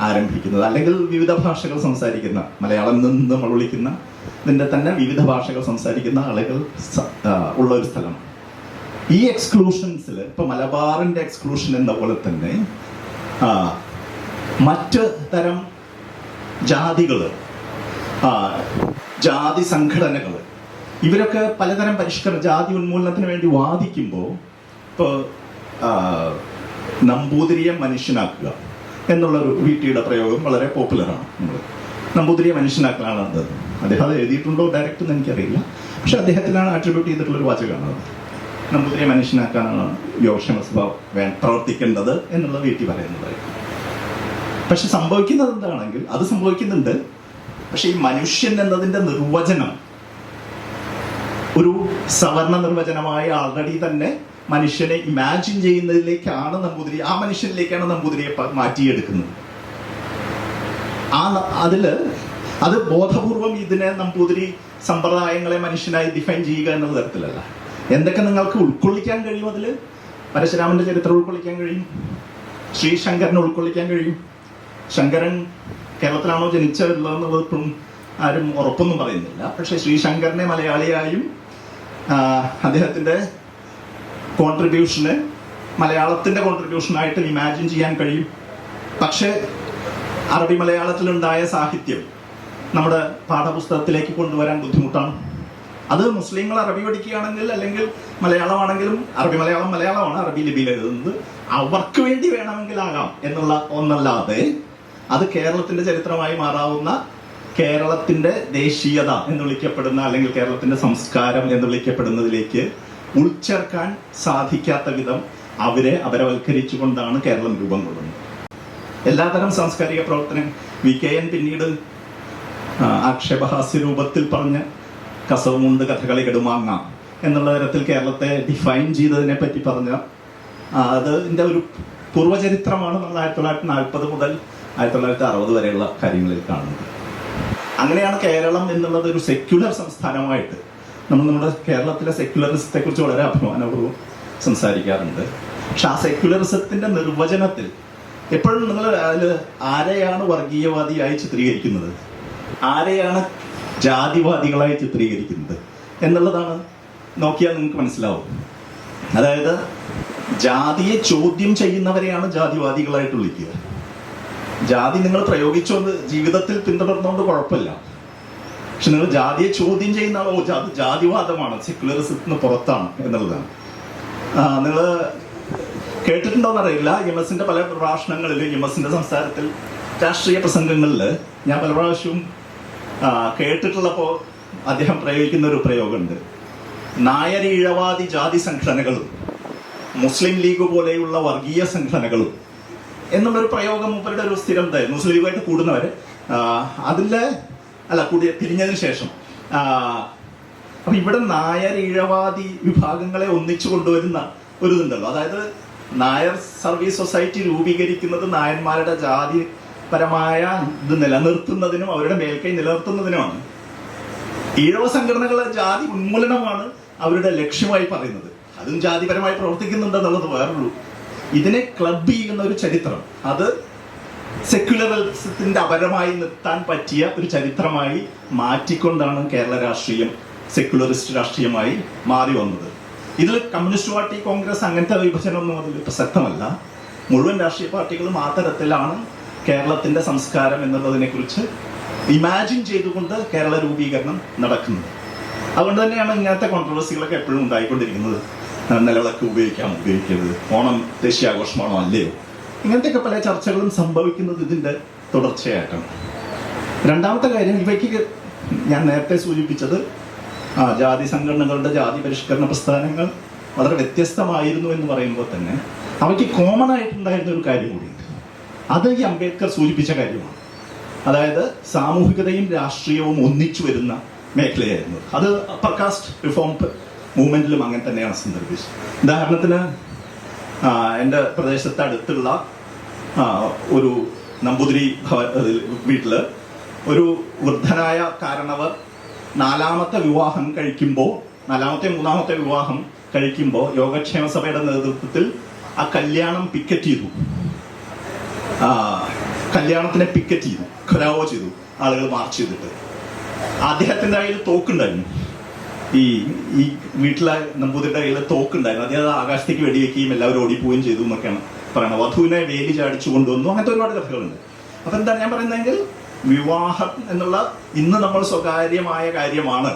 ആരംഭിക്കുന്നത്. അല്ലെങ്കിൽ വിവിധ ഭാഷകൾ സംസാരിക്കുന്ന മലയാളം നിന്ന് നമ്മൾ വിളിക്കുന്ന ഇതിൻ്റെ തന്നെ വിവിധ ഭാഷകൾ സംസാരിക്കുന്ന ആളുകൾ ഉള്ള ഒരു സ്ഥലമാണ്. ഈ എക്സ്ക്ലൂഷൻസിൽ ഇപ്പൊ മലബാറിന്റെ എക്സ്ക്ലൂഷൻ എന്ന പോലെ തന്നെ മറ്റ് തരം ജാതികൾ, ജാതി സംഘടനകൾ, ഇവരൊക്കെ പലതരം ജാതി ഉന്മൂലനത്തിന് വേണ്ടി വാദിക്കുമ്പോൾ ഇപ്പോൾ നമ്പൂതിരിയെ മനുഷ്യനാക്കുക എന്നുള്ളൊരു വീട്ടിയുടെ പ്രയോഗം വളരെ പോപ്പുലറാണ്. നമ്മൾ നമ്പൂതിരിയെ മനുഷ്യനാക്കലാണ് അത്. അദ്ദേഹം അത് എഴുതിയിട്ടുണ്ടോ ഡയറക്റ്റ് എന്ന് എനിക്കറിയില്ല, പക്ഷെ അദ്ദേഹത്തിനാണ് ആട്രിബ്യൂട്ട് ചെയ്തിട്ടുള്ളൊരു വാചകമാണ് അത്. നമ്പൂതിരിയെ മനുഷ്യനാക്കാനാണ് യോഗക്ഷേമ സഭ പ്രവർത്തിക്കേണ്ടത് എന്നുള്ള വീട്ടിൽ പറയുന്നത്. പക്ഷെ സംഭവിക്കുന്നത് എന്താണെങ്കിൽ അത് സംഭവിക്കുന്നുണ്ട്. പക്ഷെ ഈ മനുഷ്യൻ എന്നതിന്റെ നിർവചനം ഒരു സവർണ നിർവചനമായി ആൾറെഡി തന്നെ മനുഷ്യനെ ഇമാജിൻ ചെയ്യുന്നതിലേക്കാണ് ആ മനുഷ്യനിലേക്കാണ് നമ്പൂതിരിയെ മാറ്റിയെടുക്കുന്നത്. അത് ബോധപൂർവം ഇതിനെ നമ്പൂതിരി സമ്പ്രദായങ്ങളെ മനുഷ്യനായി ഡിഫൈൻ ചെയ്യുക എന്നുള്ള തരത്തിലല്ല. എന്തൊക്കെ നിങ്ങൾക്ക് ഉൾക്കൊള്ളിക്കാൻ കഴിയും, അതിൽ പരശുരാമന്റെ ചരിത്രം ഉൾക്കൊള്ളിക്കാൻ കഴിയും, ശ്രീശങ്കരനെ ഉൾക്കൊള്ളിക്കാൻ കഴിയും. ശങ്കരൻ കേരളത്തിലാണോ ജനിച്ചതെന്നുള്ളത് ഇപ്പം ആരും ഉറപ്പൊന്നും പറയുന്നില്ല. പക്ഷെ ശ്രീശങ്കരനെ മലയാളിയായും അദ്ദേഹത്തിന്റെ കോൺട്രിബ്യൂഷന് മലയാളത്തിന്റെ കോൺട്രിബ്യൂഷനായിട്ട് ഇമാജിൻ ചെയ്യാൻ കഴിയും. പക്ഷേ അറബി മലയാളത്തിലുണ്ടായ സാഹിത്യം നമ്മുടെ പാഠപുസ്തകത്തിലേക്ക് കൊണ്ടുവരാൻ ബുദ്ധിമുട്ടാണ്. അത് മുസ്ലിങ്ങൾ അറബി പഠിക്കുകയാണെങ്കിൽ അല്ലെങ്കിൽ മലയാളമാണെങ്കിലും അറബി മലയാളമാണ് അറബി ലിപിയിൽ എഴുതുന്നത്, അവർക്ക് വേണ്ടി വേണമെങ്കിൽ ആകാം എന്നുള്ള ഒന്നല്ലാതെ അത് കേരളത്തിന്റെ ചരിത്രമായി മാറാവുന്ന കേരളത്തിന്റെ ദേശീയത എന്ന് വിളിക്കപ്പെടുന്ന അല്ലെങ്കിൽ കേരളത്തിന്റെ സംസ്കാരം എന്ന് വിളിക്കപ്പെടുന്നതിലേക്ക് ഉൾച്ചേർക്കാൻ സാധിക്കാത്ത വിധം അവരെ അപരവൽക്കരിച്ചുകൊണ്ടാണ് കേരളം രൂപം കൊള്ളുന്നത്. എല്ലാതരം സാംസ്കാരിക പ്രവർത്തനം VKN പിന്നീട് ആക്ഷേപഹാസ്യ രൂപത്തിൽ പറഞ്ഞ് കസവുമുണ്ട് കഥകളി കെടുമാങ്ങ എന്നുള്ള തരത്തിൽ കേരളത്തെ ഡിഫൈൻ ചെയ്തതിനെ പറ്റി പറഞ്ഞ അതിൻ്റെ ഒരു പൂർവ്വചരിത്രമാണ് നമ്മൾ 1940 മുതൽ 1960 വരെയുള്ള കാര്യങ്ങളിൽ കാണുന്നത്. അങ്ങനെയാണ് കേരളം എന്നുള്ളത് ഒരു സെക്യുലർ സംസ്ഥാനമായിട്ട് നമ്മുടെ കേരളത്തിലെ സെക്യുലറിസത്തെ കുറിച്ച് വളരെ അഭിമാനപൂർവ്വം സംസാരിക്കാറുണ്ട്. പക്ഷെ ആ സെക്യുലറിസത്തിന്റെ നിർവചനത്തിൽ എപ്പോഴും നിങ്ങൾ അതിൽ ആരെയാണ് വർഗീയവാദിയായി ചിത്രീകരിക്കുന്നത്, ആരെയാണ് ജാതിവാദികളായി ചിത്രീകരിക്കുന്നത് എന്നുള്ളതാണ് നോക്കിയാൽ നിങ്ങൾക്ക് മനസ്സിലാവും. അതായത് ജാതിയെ ചോദ്യം ചെയ്യുന്നവരെയാണ് ജാതിവാദികളായിട്ട് വിളിക്കുക. ജാതി നിങ്ങൾ പ്രയോഗിച്ചുകൊണ്ട് ജീവിതത്തിൽ പിന്തുടർന്നുകൊണ്ട് കുഴപ്പമില്ല. പക്ഷെ നിങ്ങൾ ജാതിയെ ചോദ്യം ചെയ്യുന്ന ആളോ ജാതിവാദമാണ്, സെക്യുലറിസത്തിന് പുറത്താണ് എന്നുള്ളതാണ്. നിങ്ങൾ കേട്ടിട്ടുണ്ടോന്നറിയില്ല, എംഎസിന്റെ പല പ്രഭാഷണങ്ങളിൽ എംഎസിന്റെ സംസാരത്തിൽ രാഷ്ട്രീയ പ്രസംഗങ്ങളിൽ ഞാൻ പല പ്രാവശ്യവും കേട്ടിട്ടുള്ളപ്പോൾ അദ്ദേഹം പ്രയോഗിക്കുന്ന ഒരു പ്രയോഗമുണ്ട്. നായർ ഈഴവാദി ജാതി സംഘടനകളും മുസ്ലിം ലീഗ് പോലെയുള്ള വർഗീയ സംഘടനകളും എന്നുള്ളൊരു പ്രയോഗം മൂപ്പരുടെ ഒരു സ്ഥിരം ഇതായിരുന്നു. മുസ്ലിം ലീഗുമായിട്ട് കൂടുന്നവര് പിരിഞ്ഞതിന് ശേഷം അപ്പൊ ഇവിടെ നായർ ഈഴവാദി വിഭാഗങ്ങളെ ഒന്നിച്ചു കൊണ്ടുവരുന്ന ഒരു ഇതുണ്ടല്ലോ. അതായത് നായർ സർവീസ് സൊസൈറ്റി രൂപീകരിക്കുന്നത് നായന്മാരുടെ ജാതിപരമായ ഇത് നിലനിർത്തുന്നതിനും അവരുടെ മേൽക്കൈ നിലനിർത്തുന്നതിനുമാണ്. ഈഴവ സംഘടനകളുടെ ജാതി ഉന്മൂലനമാണ് അവരുടെ ലക്ഷ്യമായി പറയുന്നത്. അതും ജാതിപരമായി പ്രവർത്തിക്കുന്നുണ്ടെന്നുള്ളത് വേറുള്ളൂ. ഇതിനെ ക്ലബ് ചെയ്യുന്ന ഒരു ചരിത്രം, അത് സെക്യുലറിസത്തിന്റെ അപരമായി നിർത്താൻ പറ്റിയ ഒരു ചരിത്രമായി മാറ്റിക്കൊണ്ടാണ് കേരള രാഷ്ട്രീയം സെക്യുലറിസ്റ്റ് രാഷ്ട്രീയമായി മാറി വന്നത്. ഇതിൽ കമ്മ്യൂണിസ്റ്റ് പാർട്ടി, കോൺഗ്രസ് അങ്ങനത്തെ വിഭജനമൊന്നും അതിൽ പ്രസക്തമല്ല. മുഴുവൻ രാഷ്ട്രീയ പാർട്ടികളും ആ തരത്തിലാണ് കേരളത്തിന്റെ സംസ്കാരം എന്നുള്ളതിനെ കുറിച്ച് ഇമാജിൻ ചെയ്തുകൊണ്ട് കേരള രൂപീകരണം നടക്കുന്നത്. അതുകൊണ്ട് തന്നെയാണ് ഇങ്ങനത്തെ കോൺട്രവേഴ്സികളൊക്കെ എപ്പോഴും ഉണ്ടായിക്കൊണ്ടിരിക്കുന്നത്. നിലവിളക്ക് ഉപയോഗിക്കരുത്, ഓണം ദേശീയാഘോഷമാണോ അല്ലയോ ഇങ്ങനത്തെയൊക്കെ പല ചർച്ചകളും സംഭവിക്കുന്നത് ഇതിൻ്റെ തുടർച്ചയായിട്ടാണ്. രണ്ടാമത്തെ കാര്യം, ഇവയ്ക്ക് ഞാൻ നേരത്തെ സൂചിപ്പിച്ചത് ജാതി സംഘടനകളുടെ ജാതി പരിഷ്കരണ പ്രസ്ഥാനങ്ങൾ വളരെ വ്യത്യസ്തമായിരുന്നു എന്ന് പറയുമ്പോൾ തന്നെ അവയ്ക്ക് കോമൺ ആയിട്ടുണ്ടായിരുന്ന ഒരു കാര്യം കൂടിയുണ്ട്. അത് ഈ അംബേദ്കർ സൂചിപ്പിച്ച കാര്യമാണ്. അതായത് സാമൂഹികതയും രാഷ്ട്രീയവും ഒന്നിച്ചു വരുന്ന മേഖലയായിരുന്നു അത്. അപ്പർ കാസ്റ്റ് റിഫോം മൂവ്മെന്റിലും അങ്ങനെ തന്നെയാണ് സന്ദർഭിച്ചത്. ഉദാഹരണത്തിന് എൻ്റെ പ്രദേശത്ത് അടുത്തുള്ള ഒരു നമ്പൂതിരി വീട്ടില് ഒരു വൃദ്ധനായ കാരണവർ നാലാമത്തെ മൂന്നാമത്തെ വിവാഹം കഴിക്കുമ്പോൾ യോഗക്ഷേമ സഭയുടെ നേതൃത്വത്തിൽ ആ കല്യാണം പിക്കറ്റ് ചെയ്തു. കല്യാണത്തിനെ പിക്കറ്റ് ചെയ്തു, ഖരാവോ ചെയ്തു, ആളുകൾ മാർച്ച് ചെയ്തിട്ട്. അദ്ദേഹത്തിന്റെ കയ്യിൽ തോക്കുണ്ടായിരുന്നു. ഈ വീട്ടിലെ നമ്പൂതിരിയുടെ കയ്യിൽ തോക്കുണ്ടായിരുന്നു. അദ്ദേഹം ആകാശത്തേക്ക് വെടിവെക്കുകയും എല്ലാവരും ഓടിപ്പോവുകയും ചെയ്തു എന്നൊക്കെയാണ് പറയുന്നത്. വധുവിനെ വേലി ചാടിച്ചു കൊണ്ടുവന്നു, അങ്ങനത്തെ ഒരുപാട് കഥകളുണ്ട്. അപ്പൊ എന്താണ് ഞാൻ പറയുന്നതെങ്കിൽ, വിവാഹം എന്നുള്ള ഇന്ന് നമ്മൾ സ്വകാര്യമായ കാര്യമാണ്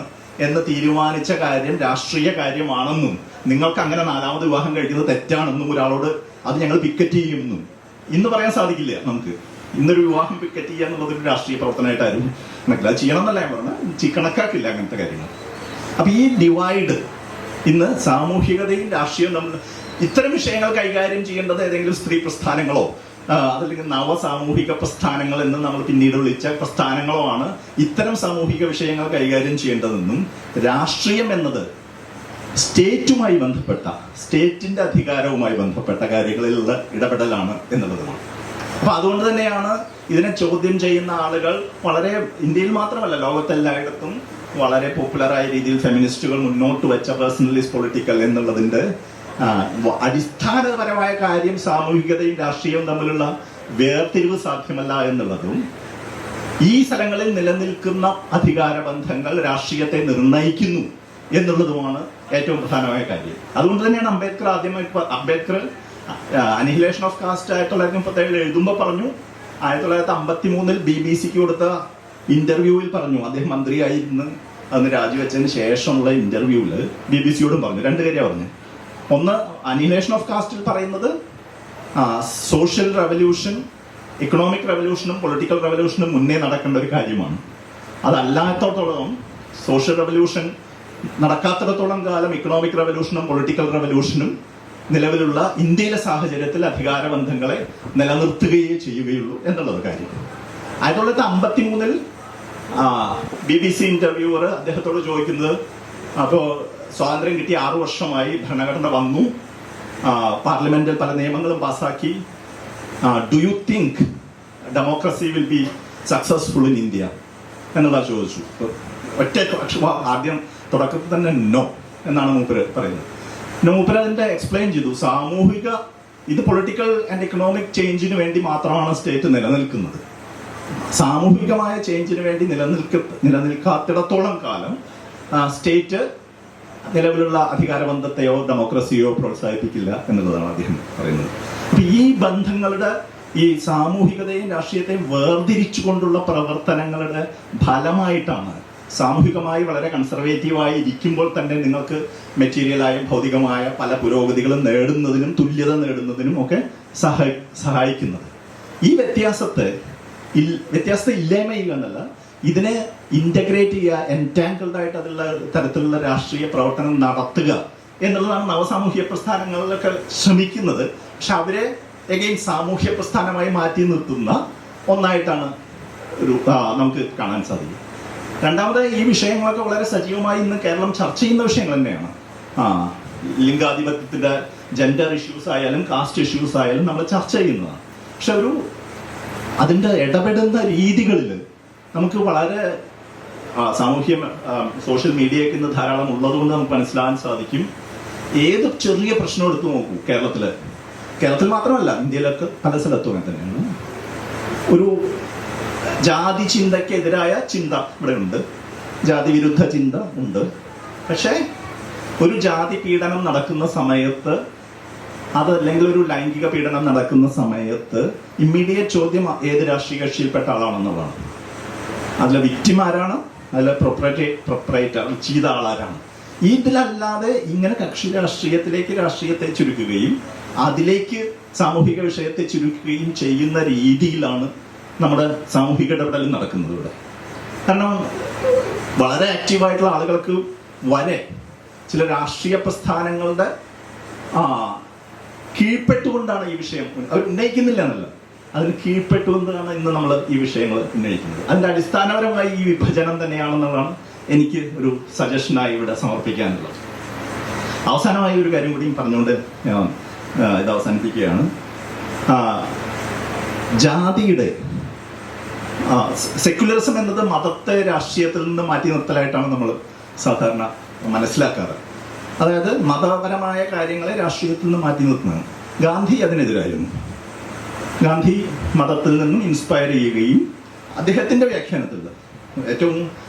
എന്ന് തീരുമാനിച്ച കാര്യം രാഷ്ട്രീയ കാര്യമാണെന്നും നിങ്ങൾക്ക് അങ്ങനെ നാലാമത് വിവാഹം കഴിക്കുന്നത് തെറ്റാണെന്നും ഒരാളോട് അത് ഞങ്ങൾ പിക്കറ്റ് ചെയ്യുമെന്നും ഇന്ന് പറയാൻ സാധിക്കില്ല നമുക്ക്. ഇന്നൊരു വിവാഹം പിക്കറ്റ് ചെയ്യുക എന്നുള്ളത് ഒരു രാഷ്ട്രീയ പ്രവർത്തനമായിട്ടായിരുന്നു കണക്കില്ല. അത് ചെയ്യണം എന്നല്ല ഞാൻ പറഞ്ഞത്, കണക്കാക്കില്ല അങ്ങനത്തെ കാര്യങ്ങൾ. അപ്പൊ ഈ ഡിവൈഡ് ഇന്ന് സാമൂഹികതയും രാഷ്ട്രീയവും നമ്മൾ ഇത്തരം വിഷയങ്ങൾ കൈകാര്യം ചെയ്യേണ്ടത് ഏതെങ്കിലും സ്ത്രീ പ്രസ്ഥാനങ്ങളോ അതല്ലെങ്കിൽ നവസാമൂഹിക പ്രസ്ഥാനങ്ങൾ എന്ന് നമ്മൾ പിന്നീട് വിളിച്ച പ്രസ്ഥാനങ്ങളോ ആണ് ഇത്തരം സാമൂഹിക വിഷയങ്ങൾ കൈകാര്യം ചെയ്യേണ്ടതെന്നും രാഷ്ട്രീയം എന്നത് സ്റ്റേറ്റുമായി ബന്ധപ്പെട്ട, സ്റ്റേറ്റിന്റെ അധികാരവുമായി ബന്ധപ്പെട്ട കാര്യങ്ങളിലുള്ള ഇടപെടലാണ് എന്നുള്ളതുമാണ്. അപ്പൊ അതുകൊണ്ട് തന്നെയാണ് ഇതിനെ ചോദ്യം ചെയ്യുന്ന ആളുകൾ വളരെ, ഇന്ത്യയിൽ മാത്രമല്ല ലോകത്തെല്ലായിടത്തും വളരെ പോപ്പുലറായ രീതിയിൽ ഫെമിനിസ്റ്റുകൾ മുന്നോട്ട് വെച്ച പേഴ്സണലിസ്റ്റ് പൊളിറ്റിക്കൽ എന്നുള്ളതിന്റെ അടിസ്ഥാനപരമായ കാര്യം സാമൂഹികതയും രാഷ്ട്രീയവും തമ്മിലുള്ള വേർതിരിവ് സാധ്യമല്ല എന്നുള്ളതും ഈ സ്ഥലങ്ങളിൽ നിലനിൽക്കുന്ന അധികാര ബന്ധങ്ങൾ രാഷ്ട്രീയത്തെ നിർണ്ണയിക്കുന്നു എന്നുള്ളതുമാണ് ഏറ്റവും പ്രധാനമായ കാര്യം. അതുകൊണ്ട് തന്നെയാണ് അംബേദ്കർ അനിഹിലേഷൻ ഓഫ് കാസ്റ്റ് 1937 എഴുതുമ്പോൾ പറഞ്ഞു, 1953 BBC-ക്ക് കൊടുത്ത ഇന്റർവ്യൂവിൽ പറഞ്ഞു, അദ്ദേഹം മന്ത്രിയായിരുന്നു അന്ന് രാജിവെച്ചതിന് ശേഷമുള്ള ഇന്റർവ്യൂവിൽ BBC-യോടും പറഞ്ഞു, രണ്ട് കാര്യം പറഞ്ഞു. ഒന്ന്, അനിഹിലേഷൻ ഓഫ് കാസ്റ്റിൽ പറയുന്നത് സോഷ്യൽ റെവല്യൂഷൻ, ഇക്കണോമിക് റെവല്യൂഷനും പൊളിറ്റിക്കൽ റെവല്യൂഷനും മുന്നേ നടക്കേണ്ട ഒരു കാര്യമാണ്. അതല്ലാത്തോളം സോഷ്യൽ റെവല്യൂഷൻ നടക്കാത്തിടത്തോളം കാലം ഇക്കണോമിക് റെവല്യൂഷനും പൊളിറ്റിക്കൽ റെവല്യൂഷനും നിലവിലുള്ള ഇന്ത്യയിലെ സാഹചര്യത്തിൽ അധികാര ബന്ധങ്ങളെ നിലനിർത്തുകയേ ചെയ്യുകയുള്ളൂ എന്നുള്ളത് കാര്യം. 1953 BBC ഇന്റർവ്യൂവർ അദ്ദേഹത്തോട് ചോദിക്കുന്നത്, അപ്പോൾ സ്വാതന്ത്ര്യം കിട്ടി 6 വർഷമായി, ഭരണഘടന വന്നു, പാർലമെന്റിൽ പല നിയമങ്ങളും പാസ്സാക്കി, do you think democracy will be successful in India എന്നതാ ചോദിച്ചു. ഒറ്റ ആദ്യം തുടക്കത്തിൽ തന്നെ നോ എന്നാണ് മൂപ്പര് പറയുന്നത്. മൂപ്പര് അതിന്റെ എക്സ്പ്ലെയിൻ ചെയ്തു, ഇത് പൊളിറ്റിക്കൽ ആൻഡ് എക്കണോമിക് ചേഞ്ചിന് വേണ്ടി മാത്രമാണ് സ്റ്റേറ്റ് നിലനിൽക്കുന്നത്. സാമൂഹികമായ ചേഞ്ചിന് വേണ്ടി നിലനിൽക്കാത്തിടത്തോളം കാലം സ്റ്റേറ്റ് നിലവിലുള്ള അധികാരബന്ധത്തെയോ ഡെമോക്രസിയോ പ്രോത്സാഹിപ്പിക്കില്ല എന്നുള്ളതാണ് അദ്ദേഹം പറയുന്നത്. അപ്പൊ ഈ ബന്ധങ്ങളുടെ, ഈ സാമൂഹികതയും രാഷ്ട്രീയത്തെയും വേർതിരിച്ചുകൊണ്ടുള്ള പ്രവർത്തനങ്ങളുടെ ഫലമായിട്ടാണ് സാമൂഹികമായി വളരെ കൺസർവേറ്റീവായി ഇരിക്കുമ്പോൾ തന്നെ നിങ്ങൾക്ക് മെറ്റീരിയലായും ഭൗതികമായ പല പുരോഗതികളും നേടുന്നതിനും തുല്യത നേടുന്നതിനും ഒക്കെ സഹായിക്കുന്നത്. ഈ വ്യത്യാസത്തെ ഇല്ലായ്മ ചെയ്യുക എന്നല്ല, ഇതിനെ ഇന്റഗ്രേറ്റ് ചെയ്യുക, എൻറ്റാങ്കിൾഡ് ആയിട്ട് അതിലുള്ള തരത്തിലുള്ള രാഷ്ട്രീയ പ്രവർത്തനം നടത്തുക എന്നുള്ളതാണ് നവസാമൂഹ്യ പ്രസ്ഥാനങ്ങളിലൊക്കെ ശ്രമിക്കുന്നത്. പക്ഷെ അവരെ എഗെയിൻ സാമൂഹ്യ പ്രസ്ഥാനമായി മാറ്റി നിർത്തുന്ന ഒന്നായിട്ടാണ് നമുക്ക് കാണാൻ സാധിക്കും. രണ്ടാമത്, ഈ വിഷയങ്ങളൊക്കെ വളരെ സജീവമായി ഇന്ന് കേരളം ചർച്ച ചെയ്യുന്ന വിഷയങ്ങൾ തന്നെയാണ്. ലിംഗാധിപത്യത്തിന്റെ ജെൻഡർ ഇഷ്യൂസ് ആയാലും കാസ്റ്റ് ഇഷ്യൂസ് ആയാലും നമ്മൾ ചർച്ച ചെയ്യുന്നതാണ്. പക്ഷെ അതിൻ്റെ ഇടപെടുന്ന രീതികളിൽ നമുക്ക് വളരെ സോഷ്യൽ മീഡിയയ്ക്ക് ഇന്ന് ധാരാളം ഉള്ളതുകൊണ്ട് നമുക്ക് മനസ്സിലാകാൻ സാധിക്കും. ഏത് ചെറിയ പ്രശ്നം എടുത്തു നോക്കൂ, കേരളത്തിൽ മാത്രമല്ല ഇന്ത്യയിലൊക്കെ പല സ്ഥലത്തും അങ്ങനെ തന്നെയാണ്. ഒരു ജാതി ചിന്തയ്ക്കെതിരായ ചിന്ത ഇവിടെ ഉണ്ട്, ജാതി വിരുദ്ധ ചിന്ത ഉണ്ട്. പക്ഷേ ഒരു ജാതി പീഡനം നടക്കുന്ന സമയത്ത്, അതല്ലെങ്കിൽ ഒരു ലൈംഗിക പീഡനം നടക്കുന്ന സമയത്ത് ഇമ്മീഡിയറ്റ് ചോദ്യം ഏത് രാഷ്ട്രീയ കക്ഷിയിൽപ്പെട്ട ആളാണെന്നുള്ളതാണ്. അതിലെ വിക്ടിം ആരാണ്, അതിലെ പ്രൊപ്പറേറ്റർ ചെയ്ത ആളാരാണ്. ഇതിലല്ലാതെ ഇങ്ങനെ കക്ഷി രാഷ്ട്രീയത്തിലേക്ക് രാഷ്ട്രീയത്തെ ചുരുക്കുകയും അതിലേക്ക് സാമൂഹിക വിഷയത്തെ ചുരുക്കുകയും ചെയ്യുന്ന രീതിയിലാണ് നമ്മുടെ സാമൂഹിക ഇടപെടൽ നടക്കുന്നത് ഇവിടെ. കാരണം വളരെ ആക്റ്റീവായിട്ടുള്ള ആളുകൾക്ക് വരെ ചില രാഷ്ട്രീയ പ്രസ്ഥാനങ്ങളുടെ കീഴ്പ്പെട്ടുകൊണ്ടാണ് ഈ വിഷയം അവർ ഉന്നയിക്കുന്നില്ല എന്നല്ല, അതിന് കീഴ്പ്പെട്ടുകൊണ്ടാണ് ഇന്ന് നമ്മൾ ഈ വിഷയങ്ങൾ ഉന്നയിക്കുന്നത്. അതിൻ്റെ അടിസ്ഥാനപരമായി ഈ വിഭജനം തന്നെയാണെന്നുള്ളതാണ് എനിക്ക് ഒരു സജഷനായി ഇവിടെ സമർപ്പിക്കാനുള്ളത്. അവസാനമായി ഒരു കാര്യം കൂടിയും പറഞ്ഞുകൊണ്ട് ഞാൻ ഇത് അവസാനിപ്പിക്കുകയാണ്. ജാതിയുടെ സെക്യുലറിസം എന്നത് മതത്തെ രാഷ്ട്രീയത്തിൽ നിന്ന് മാറ്റി നിർത്തലായിട്ടാണ് നമ്മൾ സാധാരണ മനസ്സിലാക്കാറ്. അതായത് മതപരമായ കാര്യങ്ങളെ രാഷ്ട്രീയത്തിൽ നിന്ന് മാറ്റി നിർത്തുന്നതാണ്. ഗാന്ധി അതിനെതിരായിരുന്നു. ഗാന്ധി മതത്തിൽ നിന്നും ഇൻസ്പയർ ചെയ്യുകയും അദ്ദേഹത്തിൻ്റെ വ്യാഖ്യാനത്തിൽ ഏറ്റവും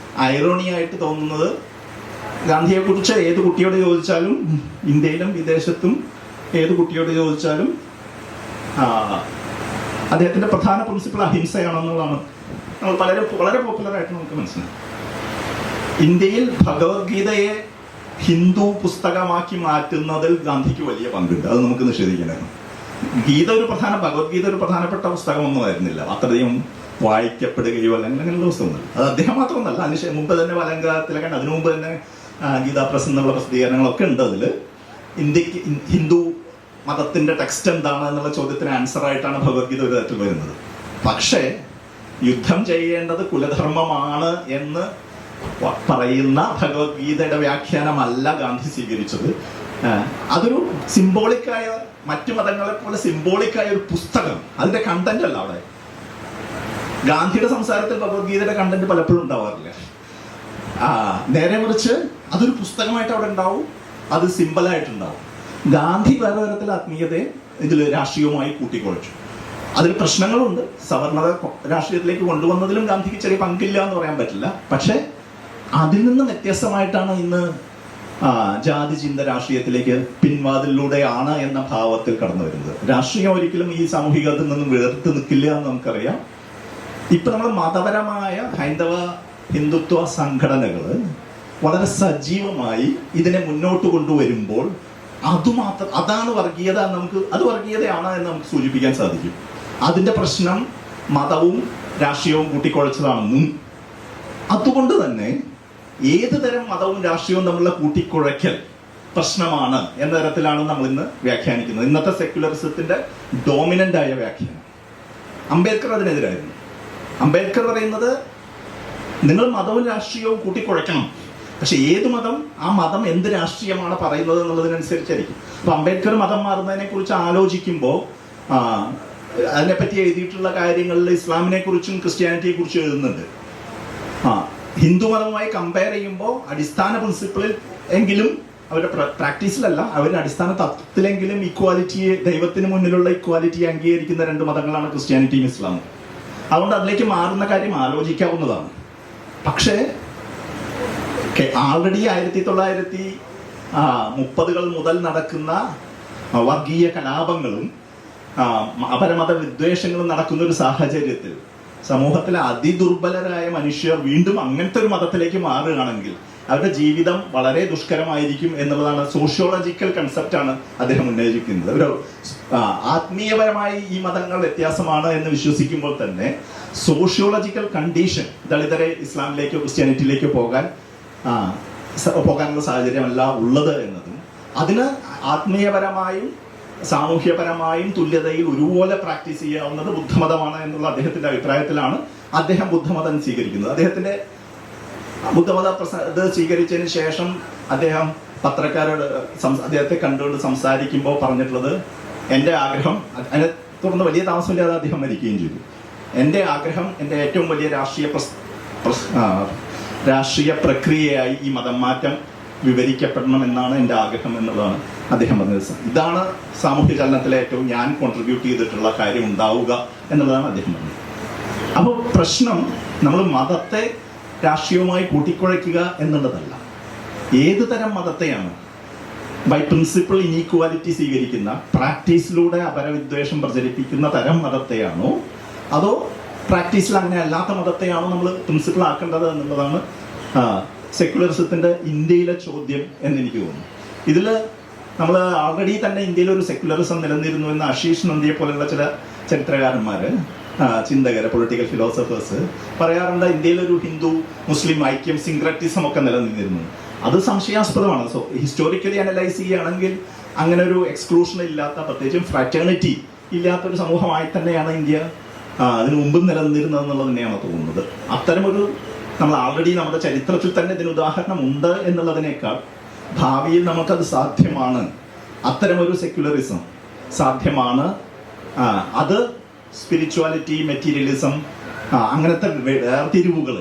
ഐറോണിയായിട്ട് തോന്നുന്നത്, ഗാന്ധിയെക്കുറിച്ച് ഏത് കുട്ടിയോട് ചോദിച്ചാലും, ഇന്ത്യയിലും വിദേശത്തും ഏത് കുട്ടിയോട് ചോദിച്ചാലും അദ്ദേഹത്തിൻ്റെ പ്രധാന പ്രിൻസിപ്പിൾ അഹിംസയാണെന്നുള്ളതാണ് നമ്മൾ വളരെ പോപ്പുലറായിട്ട് നമുക്ക് മനസ്സിലാക്കാം. ഇന്ത്യയിൽ ഭഗവത്ഗീതയെ ഹിന്ദു പുസ്തകമാക്കി മാറ്റുന്നതിൽ ഗാന്ധിക്ക് വലിയ പങ്കുണ്ട്. അത് നമുക്ക് നിഷേധിക്കണമായിരുന്നു. ഭഗവത്ഗീത ഒരു പ്രധാനപ്പെട്ട പുസ്തകമൊന്നും ആയിരുന്നില്ല, അത്രയും വായിക്കപ്പെടുകയോ അല്ലെങ്കിൽ അങ്ങനെയുള്ള പുസ്തകമൊന്നുമില്ല. അത് അദ്ദേഹം മാത്രമൊന്നല്ല, അതിന് മുമ്പ് തന്നെ വലങ്കാലത്തിലൊക്കെ അതിനു മുമ്പ് തന്നെ ഗീതാ പ്രസ് എന്നുള്ള പ്രസിദ്ധീകരണങ്ങളൊക്കെ ഉണ്ട്. അതിൽ ഇന്ത്യക്ക് ഹിന്ദു മതത്തിന്റെ ടെക്സ്റ്റ് എന്താണ് എന്നുള്ള ചോദ്യത്തിന് ആൻസറായിട്ടാണ് ഭഗവത്ഗീത ഒരു തരത്തിൽ വരുന്നത്. പക്ഷേ യുദ്ധം ചെയ്യേണ്ടത് കുലധർമ്മമാണ് എന്ന് പറയുന്ന ഭഗവത്ഗീതയുടെ വ്യാഖ്യാനമല്ല ഗാന്ധി സ്വീകരിച്ചത്. അതൊരു സിംബോളിക്കായ, മറ്റു മതങ്ങളെ പോലെ സിംബോളിക്കായ ഒരു പുസ്തകം, അതിന്റെ കണ്ടന്റ് അല്ല അവിടെ. ഗാന്ധിയുടെ സംസാരത്തിൽ ഭഗവത്ഗീതയുടെ കണ്ടന്റ് പലപ്പോഴും ഉണ്ടാവാറില്ല. നേരെ മറിച്ച് അതൊരു പുസ്തകമായിട്ട് അവിടെ ഉണ്ടാവും, അത് സിമ്പിളായിട്ടുണ്ടാവും. ഗാന്ധി വേറെ തരത്തിൽ ആത്മീയതയെ ഇതിൽ രാഷ്ട്രീയവുമായി കൂട്ടിക്കുഴച്ചു. അതിൽ പ്രശ്നങ്ങളുണ്ട്. സവർണത രാഷ്ട്രീയത്തിലേക്ക് കൊണ്ടുവന്നതിലും ഗാന്ധിക്ക് ചെറിയ പങ്കില്ല എന്ന് പറയാൻ പറ്റില്ല. പക്ഷെ അതിൽ നിന്ന് വ്യത്യസ്തമായിട്ടാണ് ഇന്ന് ജാതി ചിന്ത രാഷ്ട്രീയത്തിലേക്ക് പിൻവാതിലൂടെയാണ് എന്ന ഭാവത്തിൽ കടന്നു വരുന്നത്. രാഷ്ട്രീയം ഒരിക്കലും ഈ സാമൂഹികത്തിൽ നിന്നും വേർത്ത് നിൽക്കില്ല എന്ന് നമുക്കറിയാം. ഇപ്പൊ നമ്മൾ മതപരമായ ഹൈന്ദവ ഹിന്ദുത്വ സംഘടനകൾ വളരെ സജീവമായി ഇതിനെ മുന്നോട്ട് കൊണ്ടുവരുമ്പോൾ അതാണ് വർഗീയത, അത് വർഗീയതയാണ് എന്ന് നമുക്ക് സൂചിപ്പിക്കാൻ സാധിക്കും. അതിന്റെ പ്രശ്നം മതവും രാഷ്ട്രീയവും കൂട്ടിക്കുഴച്ചതാണെന്നും അതുകൊണ്ട് തന്നെ ഏത് തരം മതവും രാഷ്ട്രീയവും തമ്മിലുള്ള കൂട്ടിക്കുഴയ്ക്കൽ പ്രശ്നമാണ് എന്ന തരത്തിലാണ് നമ്മൾ ഇന്ന് വ്യാഖ്യാനിക്കുന്നത്. ഇന്നത്തെ സെക്യുലറിസത്തിന്റെ ഡോമിനന്റ് ആയ വ്യാഖ്യാനം. അംബേദ്കർ അതിനെതിരായിരുന്നു. അംബേദ്കർ പറയുന്നത് നിങ്ങൾ മതവും രാഷ്ട്രീയവും കൂട്ടിക്കുഴയ്ക്കണം, പക്ഷെ ഏത് മതം, ആ മതം എന്ത് രാഷ്ട്രീയമാണ് പറയുന്നത് എന്നുള്ളതിനനുസരിച്ചായിരിക്കും. അപ്പൊ അംബേദ്കർ മതം മാറുന്നതിനെ കുറിച്ച് ആലോചിക്കുമ്പോൾ അതിനെപ്പറ്റി എഴുതിയിട്ടുള്ള കാര്യങ്ങളിൽ ഇസ്ലാമിനെ കുറിച്ചും ക്രിസ്ത്യാനിറ്റിയെ കുറിച്ചും എഴുതുന്നുണ്ട്. ഹിന്ദു മതവുമായി കമ്പയർ ചെയ്യുമ്പോൾ അടിസ്ഥാന പ്രിൻസിപ്പിളിൽ എങ്കിലും, അവരുടെ പ്രാക്ടീസിലല്ല, അവരുടെ അടിസ്ഥാന തത്വത്തിലെങ്കിലും ഇക്വാലിറ്റിയെ, ദൈവത്തിന് മുന്നിലുള്ള ഇക്വാലിറ്റിയെ അംഗീകരിക്കുന്ന രണ്ട് മതങ്ങളാണ് ക്രിസ്ത്യാനിറ്റിയും ഇസ്ലാമും. അതുകൊണ്ട് അതിലേക്ക് മാറുന്ന കാര്യം ആലോചിക്കാവുന്നതാണ്. പക്ഷേ ആൾറെഡി 1930 മുതൽ നടക്കുന്ന വർഗീയ കലാപങ്ങളും അപരമത വിദ്വേഷങ്ങളും നടക്കുന്ന ഒരു സാഹചര്യത്തിൽ സമൂഹത്തിലെ അതിദുർബലരായ മനുഷ്യർ വീണ്ടും അങ്ങനത്തെ ഒരു മതത്തിലേക്ക് മാറുകയാണെങ്കിൽ അവരുടെ ജീവിതം വളരെ ദുഷ്കരമായിരിക്കും എന്നുള്ളതാണ് സോഷ്യോളജിക്കൽ കൺസെപ്റ്റാണ് അദ്ദേഹം ഉന്നയിക്കുന്നത്. ഒരു ആത്മീയപരമായി ഈ മതങ്ങൾ വ്യത്യാസമാണ് എന്ന് വിശ്വസിക്കുമ്പോൾ തന്നെ സോഷ്യോളജിക്കൽ കണ്ടീഷൻ ദളിതരെ ഇസ്ലാമിലേക്കോ ക്രിസ്ത്യാനിറ്റിയിലേക്കോ പോകാനുള്ള സാഹചര്യമല്ല ഉള്ളത് എന്നതും, അതിന് ആത്മീയപരമായും സാമൂഹ്യപരമായും തുല്യതയിൽ ഒരുപോലെ പ്രാക്ടീസ് ചെയ്യാവുന്നത് ബുദ്ധമതമാണ് എന്നുള്ള അദ്ദേഹത്തിന്റെ അഭിപ്രായത്തിലാണ് അദ്ദേഹം ബുദ്ധമതം സ്വീകരിക്കുന്നത്. അദ്ദേഹത്തിന്റെ ബുദ്ധമത ഇത് സ്വീകരിച്ചതിന് ശേഷം അദ്ദേഹം പത്രക്കാരോട് അദ്ദേഹത്തെ കണ്ടുകൊണ്ട് സംസാരിക്കുമ്പോൾ പറഞ്ഞിട്ടുള്ളത്, എൻ്റെ ആഗ്രഹം, അതിനെ തുടർന്ന് വലിയ താമസമില്ലാതെ അദ്ദേഹം മരിക്കുകയും ചെയ്തു. എൻ്റെ ആഗ്രഹം, എൻ്റെ ഏറ്റവും വലിയ രാഷ്ട്രീയ പ്രക്രിയയായി ഈ മതം മാറ്റം വിവരിക്കപ്പെടണം എന്നാണ് എൻ്റെ ആഗ്രഹം എന്നുള്ളതാണ് അദ്ദേഹം പറഞ്ഞത്. ഇതാണ് സാമൂഹ്യ ചലനത്തിലെ ഏറ്റവും ഞാൻ കോൺട്രിബ്യൂട്ട് ചെയ്തിട്ടുള്ള കാര്യം ഉണ്ടാവുക എന്നുള്ളതാണ് അദ്ദേഹം പറഞ്ഞത്. അപ്പോൾ പ്രശ്നം നമ്മൾ മതത്തെ രാഷ്ട്രീയവുമായി കൂട്ടിക്കുഴയ്ക്കുക എന്നുള്ളതല്ല. ഏത് തരം മതത്തെയാണ് ബൈ പ്രിൻസിപ്പിൾ ഇനീക്വാലിറ്റി സ്വീകരിക്കുന്ന, പ്രാക്ടീസിലൂടെ അപരവിദ്വേഷം പ്രചരിപ്പിക്കുന്ന തരം മതത്തെയാണോ, അതോ പ്രാക്ടീസിൽ അങ്ങനെ അല്ലാത്ത മതത്തെയാണോ നമ്മൾ പ്രിൻസിപ്പിൾ ആക്കേണ്ടത് എന്നുള്ളതാണ് സെക്യുലറിസത്തിന്റെ ഇന്ത്യയിലെ ചോദ്യം എന്ന് എനിക്ക് തോന്നുന്നു. ഇതിൽ നമ്മൾ ആൾറെഡി തന്നെ ഇന്ത്യയിൽ ഒരു സെക്യുലറിസം നിലനിന്നിരുന്നു എന്ന് ആശീഷ് നന്ദിയെ പോലുള്ള ചില ചരിത്രകാരന്മാര്, ചിന്തകര്, പൊളിറ്റിക്കൽ ഫിലോസഫേഴ്സ് പറയാറുണ്ട്. ഇന്ത്യയിലൊരു ഹിന്ദു മുസ്ലിം ഐക്യം, സിൻക്രറ്റിസം ഒക്കെ നിലനിന്നിരുന്നു. അത് സംശയാസ്പദമാണ്. സോ ഹിസ്റ്റോറിക്കലി അനലൈസ് ചെയ്യുകയാണെങ്കിൽ അങ്ങനെ ഒരു എക്സ്ക്ലൂഷൻ ഇല്ലാത്ത, പ്രത്യേകിച്ചും ഫ്രാറ്റേണിറ്റി ഇല്ലാത്തൊരു സമൂഹമായി തന്നെയാണ് ഇന്ത്യ അതിനു മുമ്പ് നിലനിന്നിരുന്നത് എന്നുള്ളത് തന്നെയാണ് തോന്നുന്നത്. അത്തരമൊരു നമ്മൾ ആൾറെഡി നമ്മുടെ ചരിത്രത്തിൽ തന്നെ ഇതിന് ഉദാഹരണം ഉണ്ട് എന്നുള്ളതിനേക്കാൾ ഭാവിയിൽ നമുക്കത് സാധ്യമാണ്, അത്തരമൊരു സെക്യുലറിസം സാധ്യമാണ്. അത് സ്പിരിച്വാലിറ്റി, മെറ്റീരിയലിസം, അങ്ങനത്തെ വേർതിരിവുകൾ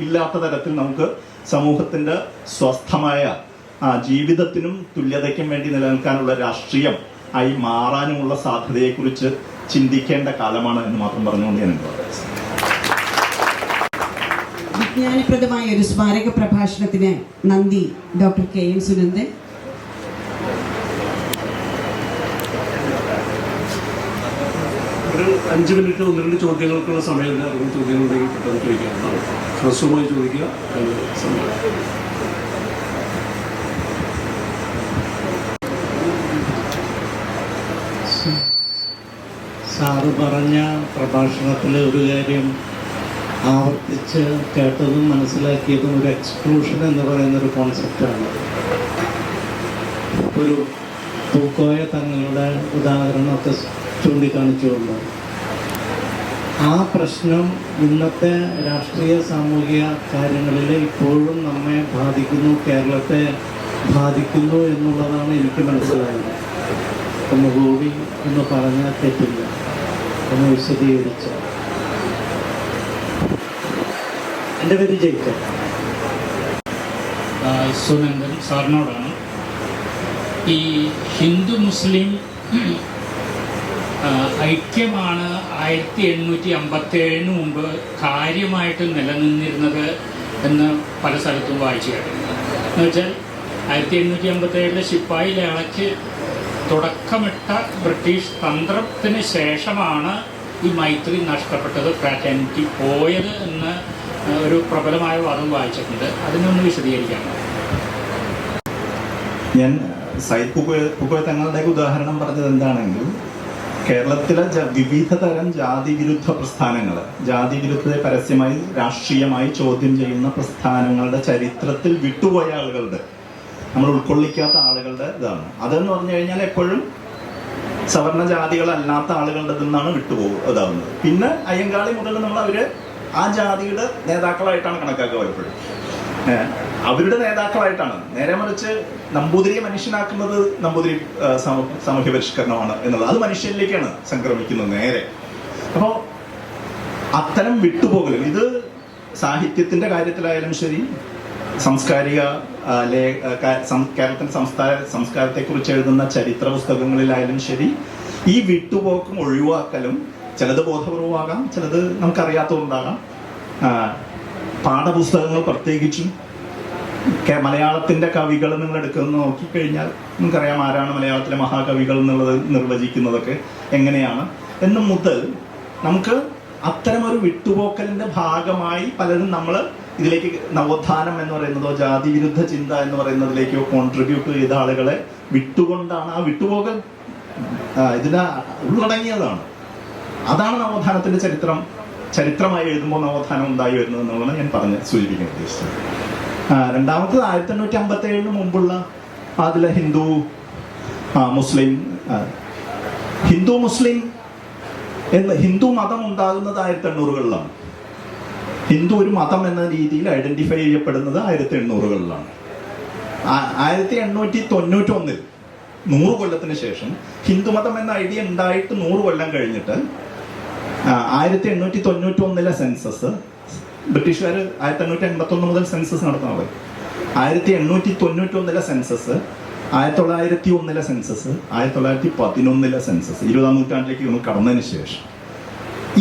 ഇല്ലാത്ത തരത്തിൽ നമുക്ക് സമൂഹത്തിൻ്റെ സ്വസ്ഥമായ ജീവിതത്തിനും തുല്യതയ്ക്കും വേണ്ടി നിലനിൽക്കാനുള്ള രാഷ്ട്രീയം ആയി മാറാനുമുള്ള സാധ്യതയെക്കുറിച്ച് ചിന്തിക്കേണ്ട കാലമാണ് എന്ന് മാത്രം പറഞ്ഞുകൊണ്ട് ഞാൻ വിജ്ഞാനപ്രദമായ ഒരു സ്മാരക പ്രഭാഷണത്തിന് നന്ദി ഡോക്ടർ KM സുനന്ദൻ. ഒരു 5 മിനിറ്റ് 1-2 ചോദ്യങ്ങൾക്കുള്ള സമയമില്ല. അല്ലെങ്കിൽ ചോദ്യങ്ങളുണ്ടെങ്കിൽ പെട്ടെന്ന് ചോദിക്കാവുന്നതാണ്. ഹ്രസ്വമായി ചോദിക്കുക. സാറ് പറഞ്ഞ പ്രഭാഷണത്തിൽ ഒരു കാര്യം ആവർത്തിച്ച് കേട്ടതും മനസ്സിലാക്കിയതും ഒരു എക്സ്ക്ലൂഷൻ എന്ന് പറയുന്നൊരു കോൺസെപ്റ്റാണ്. ഒരു പൂക്കോയ തങ്ങളുടെ ഉദാഹരണമൊക്കെ ചൂണ്ടിക്കാണിച്ചുകൊണ്ട് ആ പ്രശ്നം ഇന്നത്തെ രാഷ്ട്രീയ സാമൂഹിക കാര്യങ്ങളിൽ ഇപ്പോഴും നമ്മെ ബാധിക്കുന്നു, കേരളത്തെ ബാധിക്കുന്നു എന്നുള്ളതാണ് എനിക്ക് മനസ്സിലായത്. ഒന്നുകൂടി എന്ന് പറഞ്ഞാൽ തെറ്റില്ല, ഒന്ന് വിശദീകരിച്ച. എൻ്റെ പേര് ജയിക്കൽ. സുനന്ദൻ സാറിനോടാണ്. ഈ ഹിന്ദു മുസ്ലിം ഐക്യമാണ് 1857 മുമ്പ് കാര്യമായിട്ട് നിലനിന്നിരുന്നത് എന്ന് പല സ്ഥലത്തും വായിച്ചു കേട്ടിട്ടുണ്ട്. എന്നുവെച്ചാൽ 1857 ശിപ്പായി ലേളയ്ക്ക് തുടക്കമിട്ട ബ്രിട്ടീഷ് തന്ത്രത്തിന് ശേഷമാണ് ഈ മൈത്രി നഷ്ടപ്പെട്ടത്, ഫ്രാറ്റേണിറ്റി പോയത് എന്ന് ഒരു പ്രബലമായ വാദം വായിച്ചിട്ടുണ്ട്. അതിനൊന്ന് വിശദീകരിക്കാമോ? ഞാൻ സയ്യിദ് പൂക്കോയ തങ്ങളുടെ ഉദാഹരണം പറഞ്ഞത് എന്താണെങ്കിൽ, കേരളത്തിലെ വിവിധ തരം ജാതി വിരുദ്ധ പ്രസ്ഥാനങ്ങൾ, ജാതി വിരുദ്ധതയെ പരസ്യമായി രാഷ്ട്രീയമായി ചോദ്യം ചെയ്യുന്ന പ്രസ്ഥാനങ്ങളുടെ ചരിത്രത്തിൽ വിട്ടുപോയ ആളുകളുടെ, നമ്മൾ ഉൾക്കൊള്ളിക്കാത്ത ആളുകളുടെ ഇതാണ്. അതെന്ന് പറഞ്ഞു കഴിഞ്ഞാൽ എപ്പോഴും സവർണ ജാതികളല്ലാത്ത ആളുകളുടെ നിന്നാണ് ഇതാവുന്നത്. പിന്നെ അയ്യങ്കാളി മുതൽ നമ്മൾ അവര് ആ ജാതിയുടെ നേതാക്കളായിട്ടാണ് കണക്കാക്കുക പലപ്പോഴും. അവരുടെ നേതാക്കളായിട്ടാണ്. നേരെ മറിച്ച് നമ്പൂതിരിയെ മനുഷ്യനാക്കുന്നത് നമ്പൂതിരി സാമൂഹ്യ പരിഷ്കരണമാണ് എന്നുള്ളത്. അത് മനുഷ്യനിലേക്കാണ് സംക്രമിക്കുന്നത് നേരെ. അപ്പോൾ അത്തരം വിട്ടുപോകലും ഇത് സാഹിത്യത്തിന്റെ കാര്യത്തിലായാലും ശരി, സാംസ്കാരിക കേരളത്തിന്റെ സംസ്കാരത്തെക്കുറിച്ച് എഴുതുന്ന ചരിത്ര പുസ്തകങ്ങളിലായാലും ശരി, ഈ വിട്ടുപോക്കും ഒഴിവാക്കലും ചിലത് ബോധപൂർവമാകാം, ചിലത് നമുക്കറിയാത്തതുകൊണ്ടാകാം. പാഠപുസ്തകങ്ങൾ പ്രത്യേകിച്ചും മലയാളത്തിന്റെ കവികൾ നിങ്ങൾ എടുക്കുന്ന നോക്കിക്കഴിഞ്ഞാൽ നമുക്കറിയാം ആരാണ് മലയാളത്തിലെ മഹാകവികൾ എന്നുള്ളത് നിർവചിക്കുന്നതൊക്കെ എങ്ങനെയാണ് എന്ന് മുതൽ നമുക്ക് അത്തരമൊരു വിട്ടുപോക്കലിന്റെ ഭാഗമായി പലരും നമ്മൾ ഇതിലേക്ക് നവോത്ഥാനം എന്ന് പറയുന്നതോ ജാതി വിരുദ്ധ ചിന്ത എന്ന് പറയുന്നതിലേക്കോ കോൺട്രിബ്യൂട്ട് ചെയ്ത ആളുകളെ വിട്ടുകൊണ്ടാണ് ആ വിട്ടുപോകൽ ഇതിനെ ഉള്ളടങ്ങിയതാണ്. അതാണ് നവോത്ഥാനത്തിന്റെ ചരിത്രമായി എഴുതുമ്പോൾ നവോത്ഥാനം ഉണ്ടായി വരുന്നത് എന്നുള്ളതാണ് ഞാൻ സൂചിപ്പിക്കാൻ ഉദ്ദേശിച്ചത്. രണ്ടാമത്തത് 1857 മുമ്പുള്ള അതിലെ ഹിന്ദു മുസ്ലിം ഹിന്ദു മതം ഉണ്ടാകുന്നത് 1800-കളിലാണ്. ഹിന്ദു ഒരു മതം എന്ന രീതിയിൽ ഐഡന്റിഫൈ ചെയ്യപ്പെടുന്നത് 1800-കളിലാണ്. 1891 100 കൊല്ലത്തിന് ശേഷം ഹിന്ദുമതം എന്ന ഐഡിയ ഉണ്ടായിട്ട് 100 കൊല്ലം കഴിഞ്ഞിട്ട് 1891 സെൻസസ്, ബ്രിട്ടീഷുകാർ 1881 മുതൽ സെൻസസ് നടത്തുന്നത്. 1891 സെൻസസ്, 1901 സെൻസസ്, 1911 സെൻസസ്, 20-ാം നൂറ്റാണ്ടിലേക്ക് നമ്മൾ കടന്നതിന് ശേഷം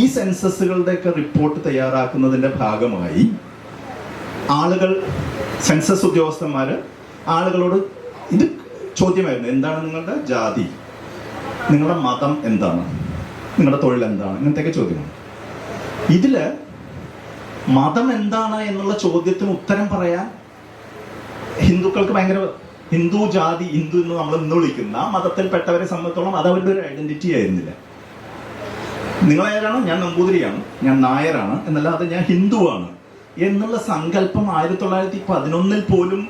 ഈ സെൻസസുകളുടെയൊക്കെ റിപ്പോർട്ട് തയ്യാറാക്കുന്നതിന്റെ ഭാഗമായി സെൻസസ് ഉദ്യോഗസ്ഥന്മാര് ആളുകളോട് ഇത് ചോദ്യമായിരുന്നു: എന്താണ് നിങ്ങളുടെ ജാതി, നിങ്ങളുടെ മതം എന്താണ്, നിങ്ങളുടെ തൊഴിൽ എന്താണ്, ഇങ്ങനത്തെയൊക്കെ ചോദ്യമാണ്. ഇതില് മതം എന്താണ് എന്നുള്ള ചോദ്യത്തിന് ഉത്തരം പറയാൻ ഹിന്ദുക്കൾക്ക് ഭയങ്കര ഹിന്ദു ജാതി, ഹിന്ദു എന്ന് നമ്മൾ ഇന്ന് വിളിക്കുന്ന മതത്തിൽപ്പെട്ടവരെ സംബന്ധിച്ചോളം അത് അവരുടെ ഒരു ഐഡന്റിറ്റി ആയിരുന്നില്ല. നിങ്ങളേതാണ്, ഞാൻ നമ്പൂതിരിയാണ്, ഞാൻ നായരാണ് എന്നല്ലാതെ ഞാൻ ഹിന്ദുവാണ് എന്നുള്ള സങ്കല്പം 1911 പോലും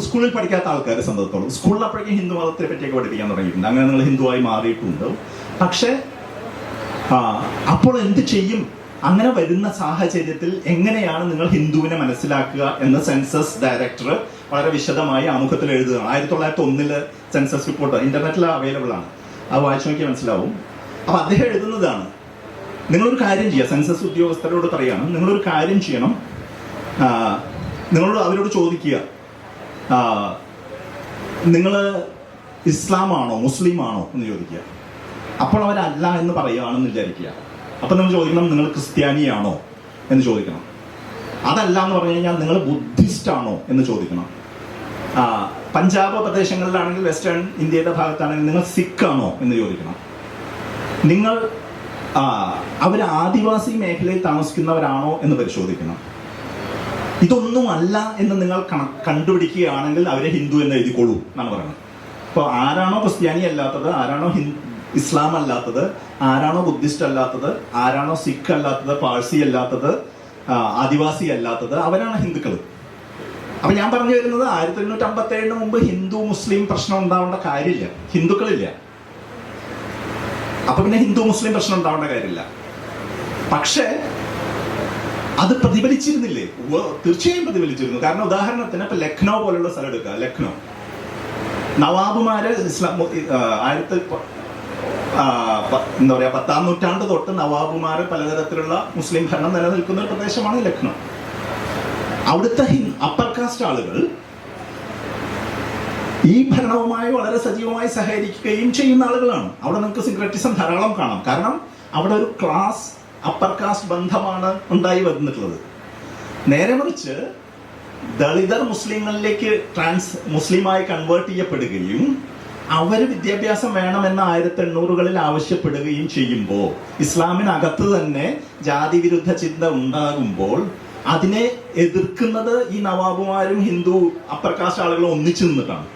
സ്കൂളിൽ പഠിക്കാത്ത ആൾക്കാരെ സംബന്ധിച്ചോളം സ്കൂളിൽ അപ്പോഴേക്കും ഹിന്ദു മതത്തെ പറ്റിയൊക്കെ പഠിപ്പിക്കാൻ തുടങ്ങിയിട്ടുണ്ട്. അങ്ങനെ നിങ്ങൾ ഹിന്ദുവായി മാറിയിട്ടുണ്ട്. പക്ഷെ അപ്പോൾ എന്ത് ചെയ്യും? അങ്ങനെ വരുന്ന സാഹചര്യത്തിൽ എങ്ങനെയാണ് നിങ്ങൾ ഹിന്ദുവിനെ മനസ്സിലാക്കുക എന്ന് സെൻസസ് ഡയറക്ടർ വളരെ വിശദമായി ആമുഖത്തിൽ എഴുതുകയാണ്. 1901 സെൻസസ് റിപ്പോർട്ട് ഇന്റർനെറ്റിൽ അവൈലബിൾ ആണ്, അത് വായിച്ചു നോക്കിയാൽ മനസ്സിലാവും. അപ്പൊ അദ്ദേഹം എഴുതുന്നതാണ്, നിങ്ങളൊരു കാര്യം ചെയ്യുക, സെൻസസ് ഉദ്യോഗസ്ഥരോട് പറയണം, നിങ്ങളൊരു കാര്യം ചെയ്യണം, നിങ്ങളോട് അവരോട് ചോദിക്കുക, നിങ്ങൾ ഇസ്ലാമാണോ മുസ്ലിമാണോ എന്ന് ചോദിക്കുക. അപ്പോൾ അവരല്ല എന്ന് പറയുകയാണെന്ന് വിചാരിക്കുക. അപ്പം നിങ്ങൾ ചോദിക്കണം, നിങ്ങൾ ക്രിസ്ത്യാനിയാണോ എന്ന് ചോദിക്കണം. അതല്ല എന്ന് പറഞ്ഞു കഴിഞ്ഞാൽ നിങ്ങൾ ബുദ്ധിസ്റ്റ് ആണോ എന്ന് ചോദിക്കണം. പഞ്ചാബ് പ്രദേശങ്ങളിലാണെങ്കിൽ വെസ്റ്റേൺ ഇന്ത്യയുടെ ഭാഗത്താണെങ്കിൽ നിങ്ങൾ സിഖ് ആണോ എന്ന് ചോദിക്കണം. നിങ്ങൾ അവർ ആദിവാസി മേഖലയിൽ താമസിക്കുന്നവരാണോ എന്ന് പരിശോധിക്കണം. ഇതൊന്നും അല്ല എന്ന് നിങ്ങൾ കണ്ടുപിടിക്കുകയാണെങ്കിൽ അവരെ ഹിന്ദു എന്ന് എഴുതിക്കൊള്ളൂ എന്നാണ് പറയുന്നത്. അപ്പോൾ ആരാണോ ക്രിസ്ത്യാനി അല്ലാത്തത്, ആരാണോ ഇസ്ലാം അല്ലാത്തത്, ആരാണോ ബുദ്ധിസ്റ്റ് അല്ലാത്തത്, ആരാണോ സിഖ് അല്ലാത്തത്, പാഴ്സി അല്ലാത്തത്, ആദിവാസി അല്ലാത്തത്, അവരാണ് ഹിന്ദുക്കൾ. അപ്പൊ ഞാൻ പറഞ്ഞു വരുന്നത് 1957 മുമ്പ് ഹിന്ദു മുസ്ലിം പ്രശ്നം ഉണ്ടാവേണ്ട കാര്യമില്ല, ഹിന്ദുക്കളില്ല. അപ്പൊ പിന്നെ ഹിന്ദു മുസ്ലിം പ്രശ്നം ഉണ്ടാവേണ്ട കാര്യമില്ല. പക്ഷേ അത് പ്രതിഫലിച്ചിരുന്നില്ലേ? തീർച്ചയായും പ്രതിഫലിച്ചിരുന്നു. കാരണം ഉദാഹരണത്തിന് ഇപ്പൊ ലക്നൗ പോലുള്ള സ്ഥലം എടുക്കുക. ലക്നൗ നവാബുമാര് എന്താ പറയാ 10ാം നൂറ്റാണ്ട് തൊട്ട് നവാബുമാര് പലതരത്തിലുള്ള മുസ്ലിം ഭരണം നിലനിൽക്കുന്ന ഒരു പ്രദേശമാണ് ലക്നൗ. അവിടുത്തെ അപ്പർ കാസ്റ്റ് ആളുകൾ ഈ ഭരണവുമായി വളരെ സജീവമായി സഹകരിക്കുകയും ചെയ്യുന്ന ആളുകളാണ്. അവിടെ നിങ്ങൾക്ക് സിൻക്രറ്റിസം ധാരാളം കാണാം. കാരണം അവിടെ ഒരു ക്ലാസ് അപ്പർ കാസ്റ്റ് ബന്ധമാണ് ഉണ്ടായി വന്നിട്ടുള്ളത്. നേരെ മറിച്ച് ദളിതർ മുസ്ലിങ്ങളിലേക്ക് മുസ്ലിമായി കൺവേർട്ട് ചെയ്യപ്പെടുകയും അവർ വിദ്യാഭ്യാസം വേണമെന്ന് 1800കളിൽ ആവശ്യപ്പെടുകയും ചെയ്യുമ്പോൾ, ഇസ്ലാമിനകത്ത് തന്നെ ജാതി വിരുദ്ധ ചിന്ത ഉണ്ടാകുമ്പോൾ അതിനെ എതിർക്കുന്നത് ഈ നവാബുമാരും ഹിന്ദു അപ്പർ കാസ്റ്റ് ആളുകളും ഒന്നിച്ചു നിന്നിട്ടാണ്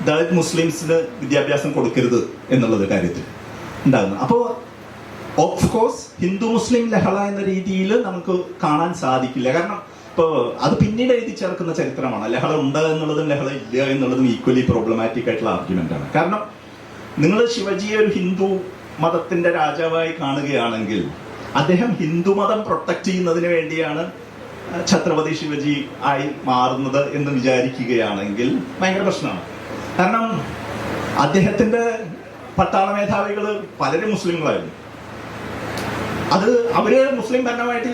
ദളിത് മുസ്ലിംസിന് വിദ്യാഭ്യാസം കൊടുക്കരുത് എന്നുള്ളത് കാര്യത്തിൽ ഉണ്ടാകുന്നത്. അപ്പോൾ ഓഫ് കോഴ്സ് ഹിന്ദു മുസ്ലിം ലഹള എന്ന രീതിയിൽ നമുക്ക് കാണാൻ സാധിക്കില്ല. കാരണം ഇപ്പോൾ അത് പിന്നീട് എഴുതി ചേർക്കുന്ന ചരിത്രമാണ്. ലഹള ഉണ്ട് എന്നുള്ളതും ലഹള ഇല്ല എന്നുള്ളതും ഈക്വലി പ്രോബ്ലമാറ്റിക് ആയിട്ടുള്ള ആർഗ്യുമെന്റ് ആണ്. കാരണം നിങ്ങൾ ശിവജിയെ ഒരു ഹിന്ദു മതത്തിന്റെ രാജാവായി കാണുകയാണെങ്കിൽ അദ്ദേഹം ഹിന്ദു മതം പ്രൊട്ടക്ട് ചെയ്യുന്നതിന് വേണ്ടിയാണ് ഛത്രപതി ശിവജി ആയി മാറുന്നത് എന്ന് വിചാരിക്കുകയാണെങ്കിൽ ഭയങ്കര പ്രശ്നമാണ്. കാരണം അദ്ദേഹത്തിന്റെ പട്ടാള മേധാവികൾ പലരും മുസ്ലിങ്ങളായിരുന്നു. അത് അവര് മുസ്ലിം ഭരണമായിട്ട്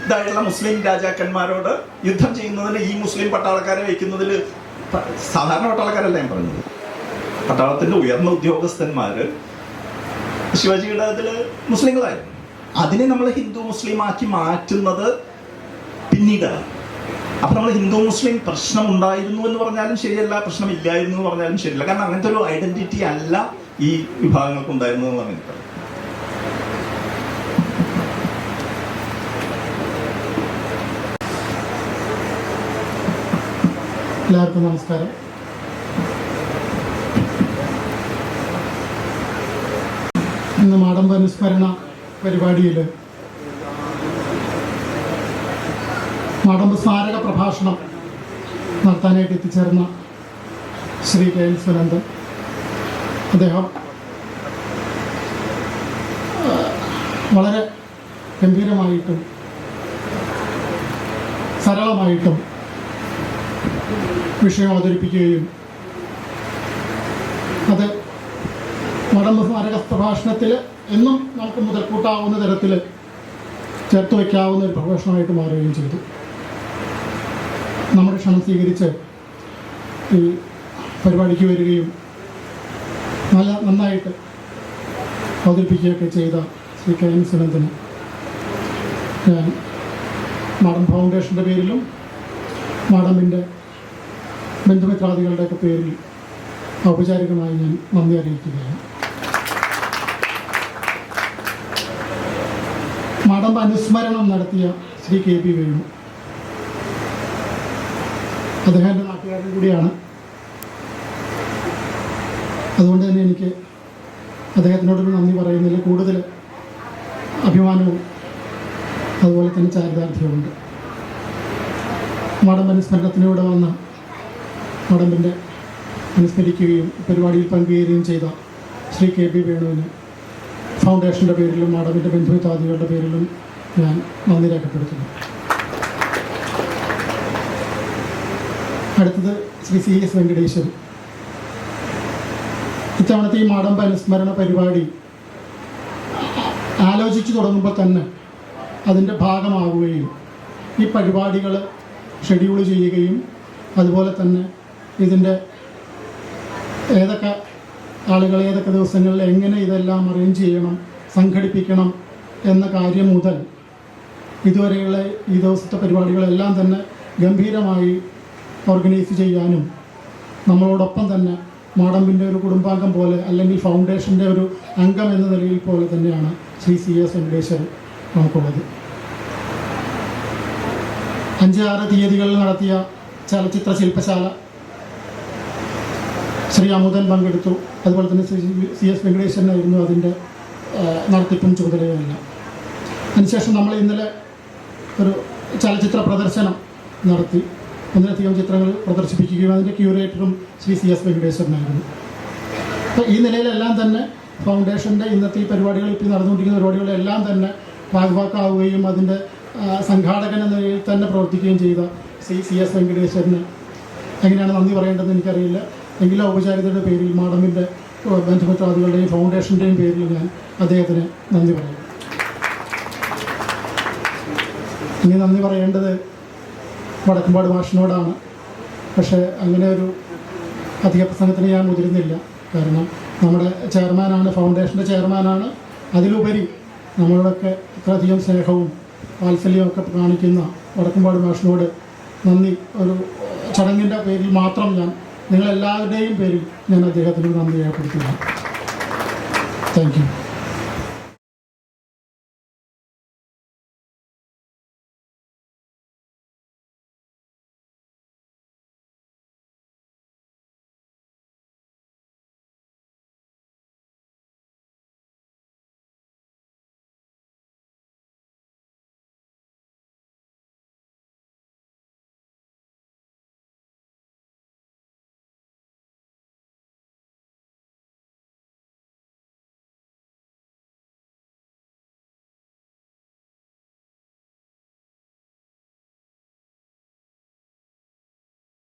ഇതായിട്ടുള്ള മുസ്ലിം രാജാക്കന്മാരോട് യുദ്ധം ചെയ്യുന്നതിന് ഈ മുസ്ലിം പട്ടാളക്കാരെ വയ്ക്കുന്നതിൽ, സാധാരണ പട്ടാളക്കാരല്ല ഞാൻ പറഞ്ഞത്, പട്ടാളത്തിന്റെ ഉയർന്ന ഉദ്യോഗസ്ഥന്മാര് ശിവജിയുടെ അതിൽ മുസ്ലിങ്ങളായിരുന്നു. അതിനെ നമ്മൾ ഹിന്ദു മുസ്ലിം ആക്കി മാറ്റുന്നത് പിന്നീടാണ്. അപ്പൊ നമ്മൾ ഹിന്ദു മുസ്ലിം പ്രശ്നം ഉണ്ടായിരുന്നു എന്ന് പറഞ്ഞാലും ശരിയല്ല, പ്രശ്നം ഇല്ലായിരുന്നു എന്ന് പറഞ്ഞാലും ശരിയല്ല. കാരണം അങ്ങനത്തെ ഒരു ഐഡന്റിറ്റി അല്ല ഈ വിഭാഗങ്ങൾക്ക് ഉണ്ടായിരുന്നു എന്നാണ് എനിക്ക് പറയുന്നത്. എല്ലാവർക്കും നമസ്കാരം. ഇന്ന് മാടമ്പ് അനുസ്മരണ പരിപാടിയിൽ മാടമ്പ് സ്മാരക പ്രഭാഷണം നടത്താനായിട്ട് എത്തിച്ചേർന്ന ശ്രീ കെ എൻ സുനന്ദൻ, അദ്ദേഹം വളരെ ഗംഭീരമായിട്ടും സരളമായിട്ടും വിഷയം അവതരിപ്പിക്കുകയും അത് മാടമ്പ് സ്മാരക പ്രഭാഷണത്തിൽ എന്നും നമുക്ക് മുതൽക്കൂട്ടാവുന്ന തരത്തിൽ ചേർത്ത് വയ്ക്കാവുന്ന ഒരു പ്രഭാഷണമായിട്ട് മാറുകയും ചെയ്തു. നമ്മുടെ ക്ഷണം സ്വീകരിച്ച് ഈ പരിപാടിക്ക് വരികയും നന്നായിട്ട് അവതരിപ്പിക്കുകയൊക്കെ ചെയ്ത ശ്രീ കെ എൻ സുനന്ദന് ഞാൻ മാടമ്പ് ഫൗണ്ടേഷൻ്റെ പേരിലും മാടമ്പിൻ്റെ ബന്ധുമിത്രാദികളുടെയൊക്കെ പേരിൽ ഔപചാരികമായി ഞാൻ നന്ദി അറിയിക്കുകയാണ്. മാടമ്പ് അനുസ്മരണം നടത്തിയ ശ്രീ കെ പി വേണു, അദ്ദേഹം എൻ്റെ നാട്ടുകാരൻ കൂടിയാണ്. അതുകൊണ്ട് തന്നെ എനിക്ക് അദ്ദേഹത്തിനോടൊരു നന്ദി പറയുന്നതിൽ കൂടുതൽ അഭിമാനവും അതുപോലെ തന്നെ ചാരിതാർത്ഥ്യമുണ്ട്. മാടമ്പ് അനുസ്മരണത്തിലൂടെ വന്ന മാടമ്പിൻ്റെ അനുസ്മരിക്കുകയും പരിപാടിയിൽ പങ്കുചേരുകയും ചെയ്ത ശ്രീ കെ ബി വേണുവിന് ഫൗണ്ടേഷൻ്റെ പേരിലും മാടമ്പിൻ്റെ ബന്ധുമിത്രാദികളുടെ പേരിലും ഞാൻ നന്ദി രേഖപ്പെടുത്തുന്നു. അടുത്തത് ശ്രീ സി എസ് വെങ്കടേശ്വരൻ. ഇത്തവണത്തെ ഈ മാടമ്പ് അനുസ്മരണ പരിപാടി ആലോചിച്ചു തുടങ്ങുമ്പോൾ തന്നെ അതിൻ്റെ ഭാഗമാവുകയും ഈ പരിപാടികൾ ഷെഡ്യൂൾ ചെയ്യുകയും അതുപോലെ തന്നെ ഇതിൻ്റെ ഏതൊക്കെ ആളുകൾ ഏതൊക്കെ ദിവസങ്ങളിൽ എങ്ങനെ ഇതെല്ലാം അറേഞ്ച് ചെയ്യണം, സംഘടിപ്പിക്കണം എന്ന കാര്യം മുതൽ ഇതുവരെയുള്ള ഈ ദിവസത്തെ പരിപാടികളെല്ലാം തന്നെ ഗംഭീരമായി ഓർഗനൈസ് ചെയ്യാനും നമ്മളോടൊപ്പം തന്നെ മാടമ്പിൻ്റെ ഒരു കുടുംബാംഗം പോലെ അല്ലെങ്കിൽ ഫൗണ്ടേഷൻ്റെ ഒരു അംഗം എന്ന നിലയിൽ പോലെ തന്നെയാണ് ശ്രീ സി എസ് വെങ്കടേശ്വരൻ നമുക്കുള്ളത്. 5-6 തീയതികളിൽ നടത്തിയ ചലച്ചിത്ര ശില്പശാല ശ്രീ അമുദൻ പങ്കെടുത്തു. അതുപോലെ തന്നെ ശ്രീ സി എസ് വെങ്കടേശ്വരനായിരുന്നു അതിൻ്റെ നടത്തിപ്പും ചുമതലയുമെല്ലാം. അതിനുശേഷം നമ്മൾ ഇന്നലെ ഒരു ചലച്ചിത്ര പ്രദർശനം നടത്തി. 1-ലധികം ചിത്രങ്ങൾ പ്രദർശിപ്പിക്കുകയും അതിൻ്റെ ക്യൂറേറ്ററും ശ്രീ സി എസ് വെങ്കടേശ്വരനായിരുന്നു. അപ്പോൾ ഈ നിലയിലെല്ലാം തന്നെ ഫൗണ്ടേഷൻ്റെ ഇന്നത്തെ ഈ പരിപാടികൾ ഇപ്പോൾ നടന്നുകൊണ്ടിരിക്കുന്ന പരിപാടികളെല്ലാം തന്നെ ഭാഗവാക്കാവുകയും അതിൻ്റെ സംഘാടകൻ എന്ന നിലയിൽ തന്നെ പ്രവർത്തിക്കുകയും ചെയ്ത ശ്രീ സി എസ് വെങ്കടേശ്വരന് എങ്ങനെയാണ് നന്ദി പറയേണ്ടതെന്ന് എനിക്കറിയില്ല. എങ്കിലും ഔപചാരികതയുടെ പേരിൽ മാടമ്പിൻ്റെ ബന്ധുമിത്രാദികളുടെയും ഫൗണ്ടേഷൻ്റെയും പേരിൽ ഞാൻ അദ്ദേഹത്തിന് നന്ദി പറയും. ഇനി നന്ദി പറയേണ്ടത് വടക്കുംപാട് മാഷിനോടാണ്. പക്ഷേ അങ്ങനെ ഒരു അധിക പ്രസംഗത്തിന് ഞാൻ മുതിരുന്നില്ല. കാരണം നമ്മുടെ ചെയർമാനാണ്, ഫൗണ്ടേഷൻ്റെ ചെയർമാനാണ്. അതിലുപരി നമ്മളോടൊക്കെ ഇത്രയധികം സ്നേഹവും വാത്സല്യവും ഒക്കെ കാണിക്കുന്ന വടക്കുംപാട് മാഷിനോട് നന്ദി ഒരു ചടങ്ങിൻ്റെ പേരിൽ മാത്രം ഞാൻ നിങ്ങളെല്ലാവരുടെയും പേരിൽ ഞാൻ അദ്ദേഹത്തിന് നന്ദി രേഖപ്പെടുത്തുന്നു. Thank you.